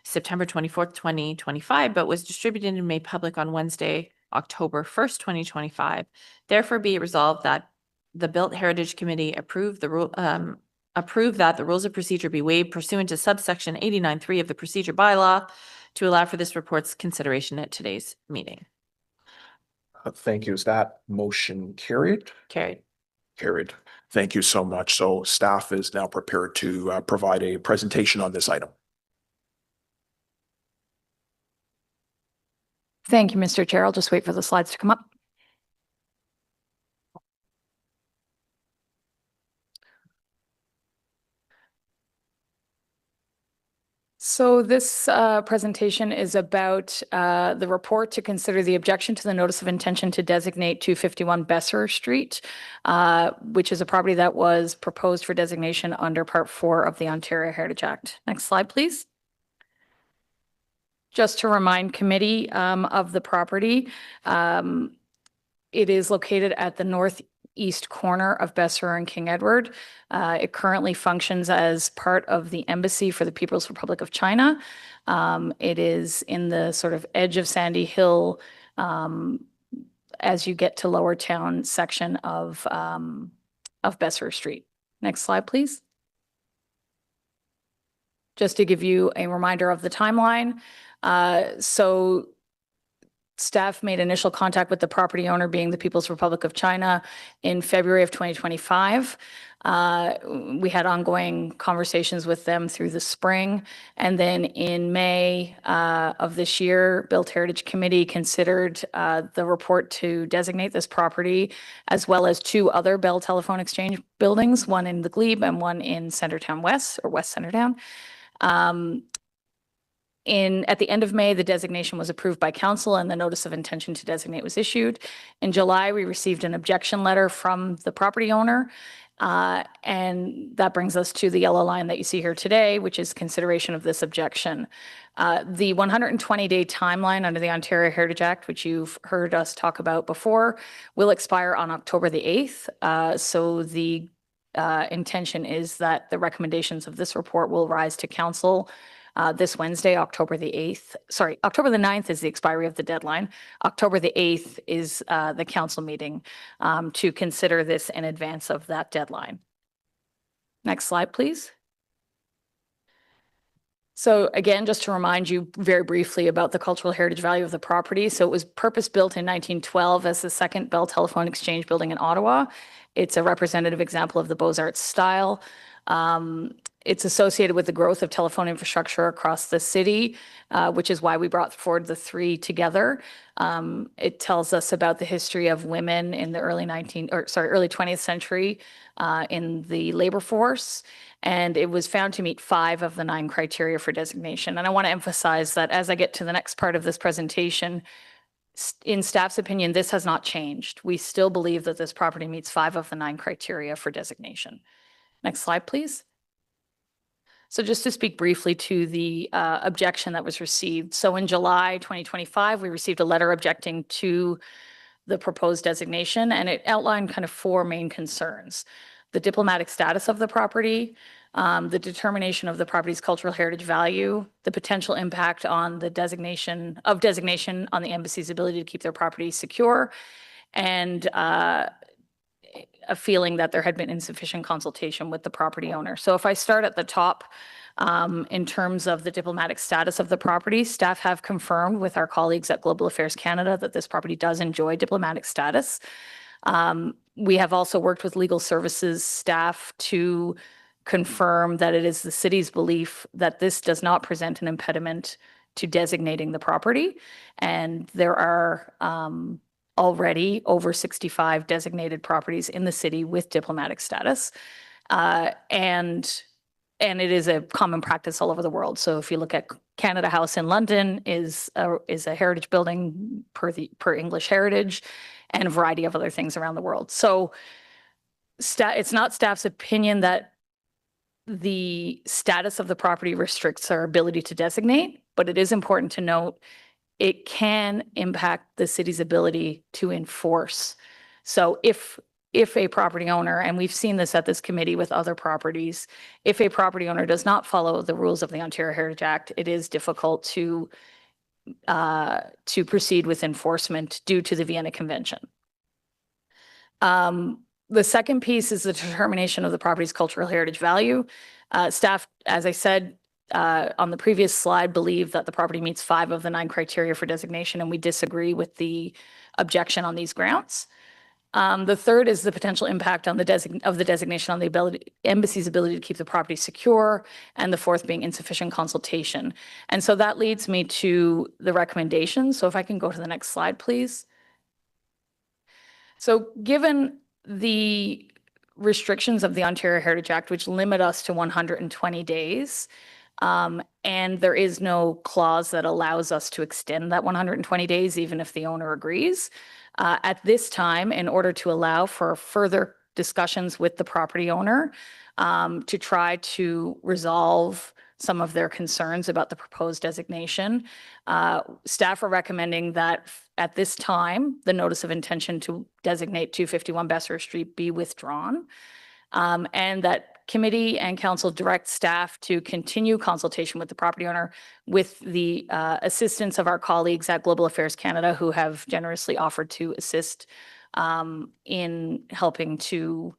September 24th, 2025, but was distributed and made public on Wednesday, October 1st, 2025. Therefore, be it resolved that the Built Heritage Committee approve that the rules of procedure be waived pursuant to subsection 89.3 of the procedure bylaw to allow for this report's consideration at today's meeting. Thank you. Is that motion carried? Carried. Carried. Thank you so much. So staff is now prepared to provide a presentation on this item. Thank you, Mr. Chair. I'll just wait for the slides to come up. So this presentation is about the report to consider the objection to the notice of intention to designate 251 Besserer Street, which is a property that was proposed for designation under Part 4 of the Ontario Heritage Act. Next slide, please. Just to remind committee of the property, it is located at the northeast corner of Besserer and King Edward. It currently functions as part of the Embassy for the People's Republic of China. It is in the sort of edge of Sandy Hill as you get to Lower Town section of Besserer Street. Next slide, please. Just to give you a reminder of the timeline. So staff made initial contact with the property owner, being the People's Republic of China, in February of 2025. We had ongoing conversations with them through the spring. And then in May of this year, Built Heritage Committee considered the report to designate this property, as well as two other Bell Telephone Exchange buildings, one in the Glebe and one in Centertown West, or West Centertown. At the end of May, the designation was approved by council and the notice of intention to designate was issued. In July, we received an objection letter from the property owner. And that brings us to the yellow line that you see here today, which is consideration of this objection. The 120-day timeline under the Ontario Heritage Act, which you've heard us talk about before, will expire on October the 8th. So the intention is that the recommendations of this report will rise to council this Wednesday, October the 8th. Sorry, October the 9th is the expiry of the deadline. October the 8th is the council meeting to consider this in advance of that deadline. Next slide, please. So again, just to remind you very briefly about the cultural heritage value of the property. So it was purpose-built in 1912 as the second Bell Telephone Exchange building in Ottawa. It's a representative example of the Beaux-Arts style. It's associated with the growth of telephone infrastructure across the city, which is why we brought forward the three together. It tells us about the history of women in the early 20th century in the labor force. And it was found to meet 5 of the 9 criteria for designation. And I want to emphasize that as I get to the next part of this presentation, in staff's opinion, this has not changed. We still believe that this property meets 5 of the 9 criteria for designation. Next slide, please. So just to speak briefly to the objection that was received. So in July 2025, we received a letter objecting to the proposed designation, and it outlined kind of four main concerns: the diplomatic status of the property, the determination of the property's cultural heritage value, the potential impact on the designation on the embassy's ability to keep their property secure, and a feeling that there had been insufficient consultation with the property owner. So if I start at the top, in terms of the diplomatic status of the property, staff have confirmed with our colleagues at Global Affairs Canada that this property does enjoy diplomatic status. We have also worked with legal services staff to confirm that it is the city's belief that this does not present an impediment to designating the property. And there are already over 65 designated properties in the city with diplomatic status. And it is a common practice all over the world. So if you look at Canada House in London is a heritage building per English heritage, and a variety of other things around the world. So it's not staff's opinion that the status of the property restricts our ability to designate, but it is important to note it can impact the city's ability to enforce. So if a property owner, and we've seen this at this committee with other properties, if a property owner does not follow the rules of the Ontario Heritage Act, it is difficult to proceed with enforcement due to the Vienna Convention. The second piece is the determination of the property's cultural heritage value. Staff, as I said on the previous slide, believe that the property meets 5 of the 9 criteria for designation, and we disagree with the objection on these grounds. The third is the potential impact on the designation on the embassy's ability to keep the property secure, and the fourth being insufficient consultation. And so that leads me to the recommendations. So if I can go to the next slide, please. So given the restrictions of the Ontario Heritage Act, which limit us to 120 days, and there is no clause that allows us to extend that 120 days, even if the owner agrees. At this time, in order to allow for further discussions with the property owner to try to resolve some of their concerns about the proposed designation, staff are recommending that at this time, the notice of intention to designate 251 Besserer Street be withdrawn, and that committee and council direct staff to continue consultation with the property owner with the assistance of our colleagues at Global Affairs Canada, who have generously offered to assist in helping to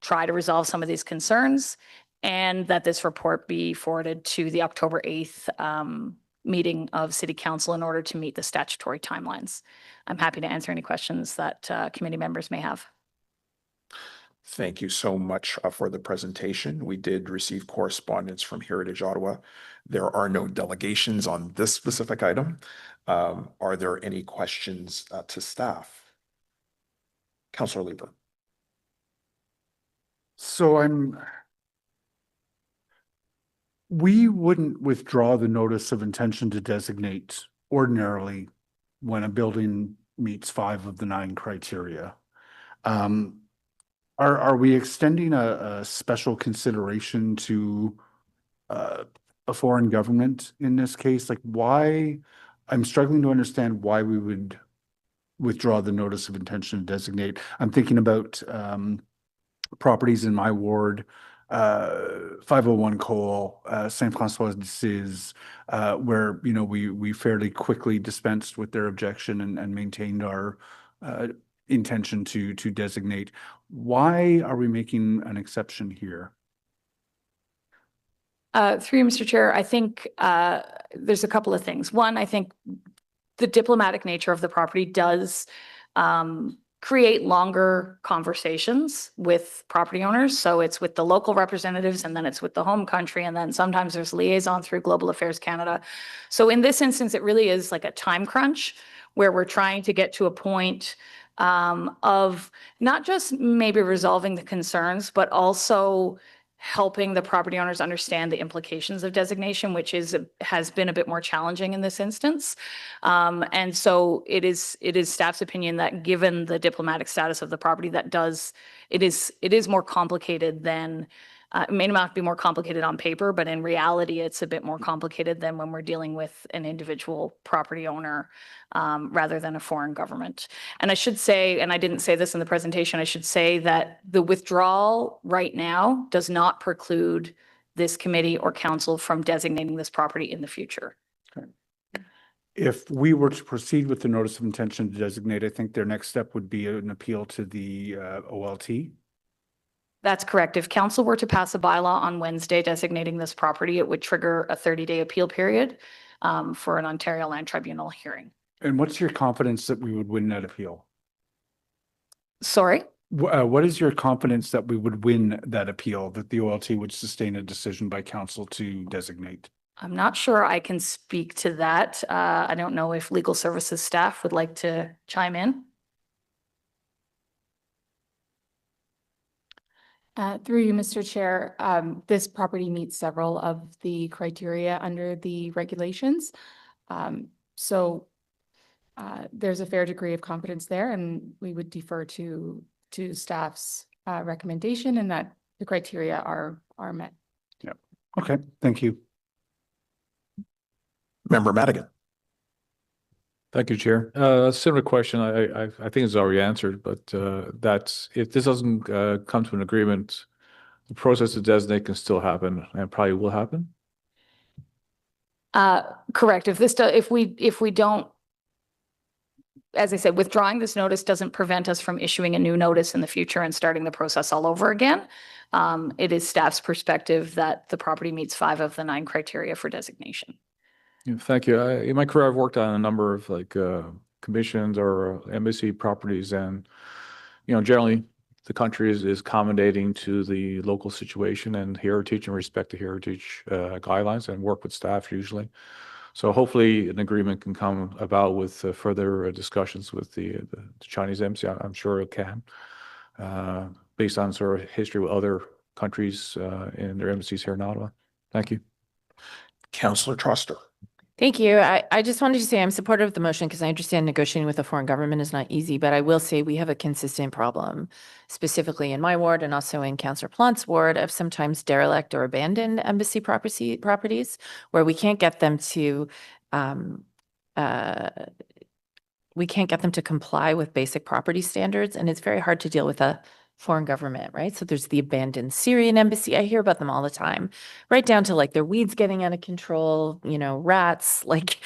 try to resolve some of these concerns, and that this report be forwarded to the October 8th meeting of City Council in order to meet the statutory timelines. I'm happy to answer any questions that committee members may have. Thank you so much for the presentation. We did receive correspondence from Heritage Ottawa. There are no delegations on this specific item. Are there any questions to staff? Councillor Lieber. So we wouldn't withdraw the notice of intention to designate ordinarily when a building meets 5 of the 9 criteria. Are we extending a special consideration to a foreign government in this case? Like, why? I'm struggling to understand why we would withdraw the notice of intention to designate. I'm thinking about properties in my ward, 501 Cole, Saint Francois d'Assise, where we fairly quickly dispensed with their objection and maintained our intention to designate. Why are we making an exception here? Through you, Mr. Chair, I think there's a couple of things. One, I think the diplomatic nature of the property does create longer conversations with property owners. So it's with the local representatives, and then it's with the home country, and then sometimes there's liaison through Global Affairs Canada. So in this instance, it really is like a time crunch where we're trying to get to a point of not just maybe resolving the concerns, but also helping the property owners understand the implications of designation, which has been a bit more challenging in this instance. And so it is staff's opinion that given the diplomatic status of the property, it is more complicated than, it may not be more complicated on paper, but in reality, it's a bit more complicated than when we're dealing with an individual property owner rather than a foreign government. And I should say, and I didn't say this in the presentation, I should say that the withdrawal right now does not preclude this committee or council from designating this property in the future. If we were to proceed with the notice of intention to designate, I think their next step would be an appeal to the OLT. That's correct. If council were to pass a bylaw on Wednesday designating this property, it would trigger a 30-day appeal period for an Ontario Land Tribunal hearing. And what's your confidence that we would win that appeal? Sorry? What is your confidence that we would win that appeal, that the OLT would sustain a decision by council to designate? I'm not sure I can speak to that. I don't know if legal services staff would like to chime in. Through you, Mr. Chair, this property meets several of the criteria under the regulations. So there's a fair degree of confidence there, and we would defer to staff's recommendation and that the criteria are met. Yeah. Okay. Thank you. Member Madigan. Thank you, Chair. Similar question. I think it's already answered, but that's if this doesn't come to an agreement, the process to designate can still happen and probably will happen. Correct. If we don't, as I said, withdrawing this notice doesn't prevent us from issuing a new notice in the future and starting the process all over again. It is staff's perspective that the property meets 5 of the 9 criteria for designation. Yeah, thank you. In my career, I've worked on a number of commissions or embassy properties, and generally the country is accommodating to the local situation and heritage and respect to heritage guidelines, and work with staff usually. So hopefully an agreement can come about with further discussions with the Chinese embassy. I'm sure it can, based on sort of history with other countries and their embassies here in Ottawa. Thank you. Councillor Troster. Thank you. I just wanted to say I'm supportive of the motion because I understand negotiating with a foreign government is not easy, but I will say we have a consistent problem, specifically in my ward and also in Councillor Plant's ward, of sometimes derelict or abandoned embassy properties where we can't get them to comply with basic property standards, and it's very hard to deal with a foreign government, right? So there's the abandoned Syrian embassy. I hear about them all the time, right down to like their weeds getting out of control, rats, like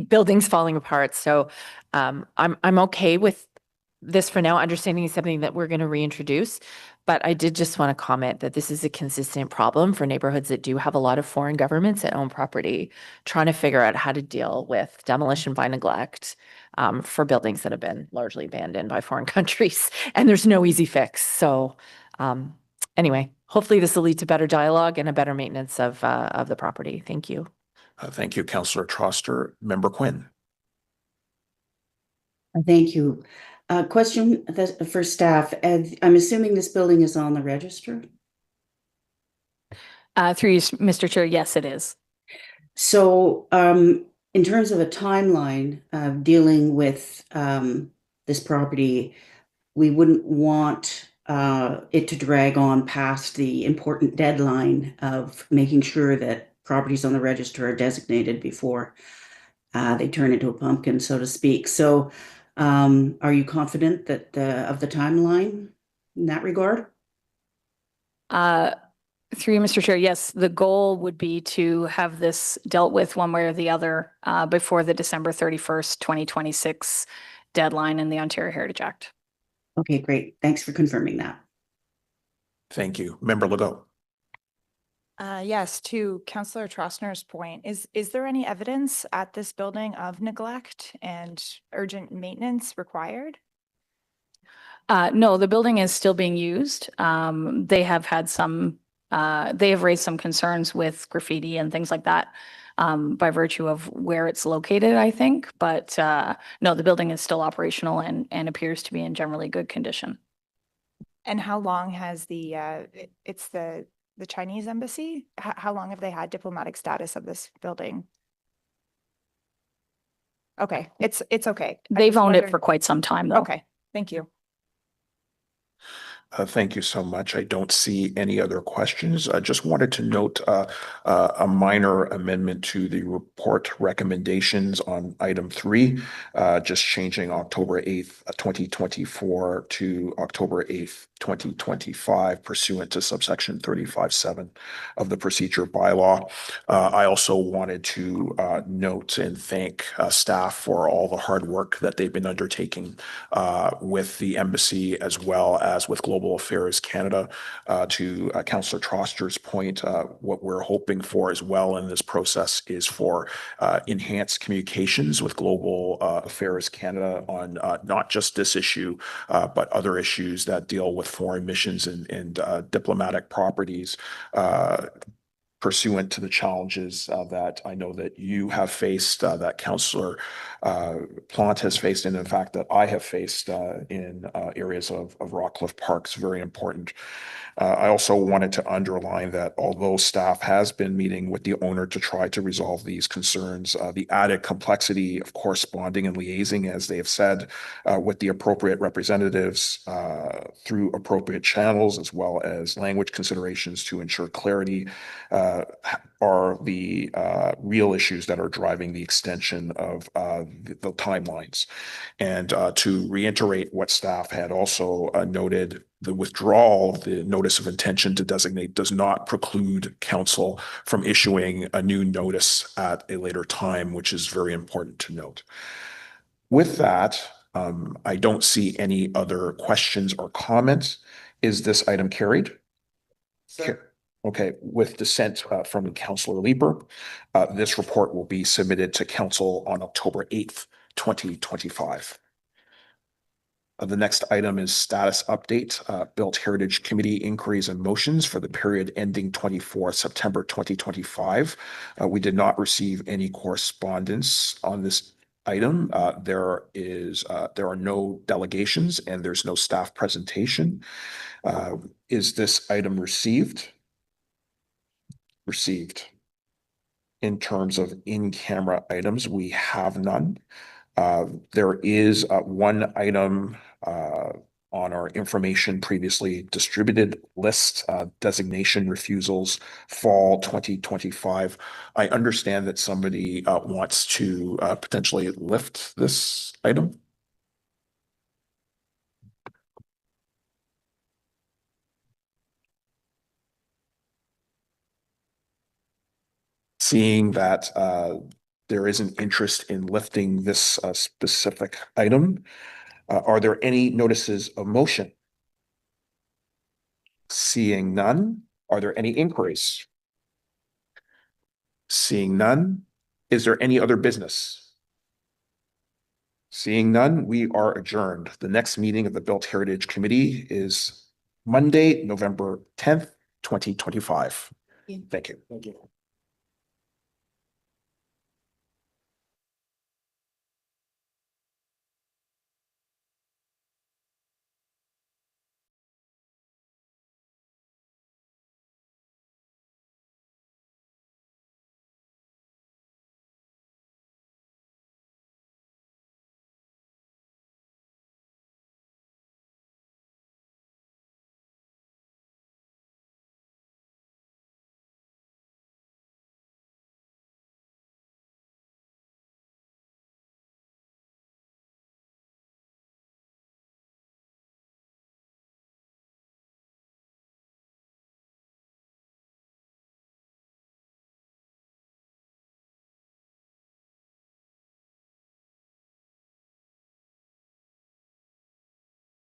buildings falling apart. So I'm okay with this for now, understanding it's something that we're going to reintroduce. But I did just want to comment that this is a consistent problem for neighborhoods that do have a lot of foreign governments that own property, trying to figure out how to deal with demolition by neglect for buildings that have been largely abandoned by foreign countries. And there's no easy fix. So anyway, hopefully this will lead to better dialogue and a better maintenance of the property. Thank you. Thank you, Councillor Troster. Member Quinn. Thank you. Question for staff. I'm assuming this building is on the register? Through you, Mr. Chair, yes, it is. So in terms of a timeline of dealing with this property, we wouldn't want it to drag on past the important deadline of making sure that properties on the register are designated before they turn into a pumpkin, so to speak. So are you confident that of the timeline in that regard? Through you, Mr. Chair, yes, the goal would be to have this dealt with one way or the other before the December 31st, 2026 deadline in the Ontario Heritage Act. Okay, great. Thanks for confirming that. Thank you. Member Legault. Yes, to Councillor Trostner's point, is there any evidence at this building of neglect and urgent maintenance required? No, the building is still being used. They have had they have raised some concerns with graffiti and things like that by virtue of where it's located, I think. But no, the building is still operational and appears to be in generally good condition. And how long has it's the the Chinese embassy? How long have they had diplomatic status of this building? Okay, it's okay. I They've just owned it wondered- for quite some time, though. Okay, thank you. Thank you so much. I don't see any other questions. I just wanted to note a minor amendment to the report recommendations on item 3, just changing October 8th, 2024 to October 8th, 2025 pursuant to subsection 35(7) of the procedure bylaw. I also wanted to note and thank staff for all the hard work that they've been undertaking with the embassy as well as with Global Affairs Canada. To Councillor Troster's point, what we're hoping for as well in this process is for enhanced communications with Global Affairs Canada on not just this issue, but other issues that deal with foreign missions and diplomatic properties. Pursuant to the challenges that I know that you have faced, that Councillor Plant has faced, and in fact that I have faced in areas of Rockcliffe Park is very important. I also wanted to underline that although staff has been meeting with the owner to try to resolve these concerns, the added complexity of corresponding and liaising, as they have said, with the appropriate representatives through appropriate channels, as well as language considerations to ensure clarity, are the real issues that are driving the extension of the timelines. And to reiterate what staff had also noted, the withdrawal of the notice of intention to designate does not preclude council from issuing a new notice at a later time, which is very important to note. With that, I don't see any other questions or comments. Is this item carried? Okay, with dissent from Councillor Leeper, this report will be submitted to council on October 8th, 2025. The next item is status update, Built Heritage Committee inquiries and motions for the period ending 24 September 2025. We did not receive any correspondence on this item. There are no delegations and there's no staff presentation. Is this item received? Received. In terms of in-camera items, we have none. There is one item on our information previously distributed list, designation refusals, fall 2025. I understand that somebody wants to potentially lift this item. Seeing that there is an interest in lifting this specific item, are there any notices of motion? Seeing none, are there any inquiries? Seeing none, is there any other business? Seeing none, we are adjourned. The next meeting of the Built Heritage Committee is Monday, November 10th, 2025. Thank you. Thank you.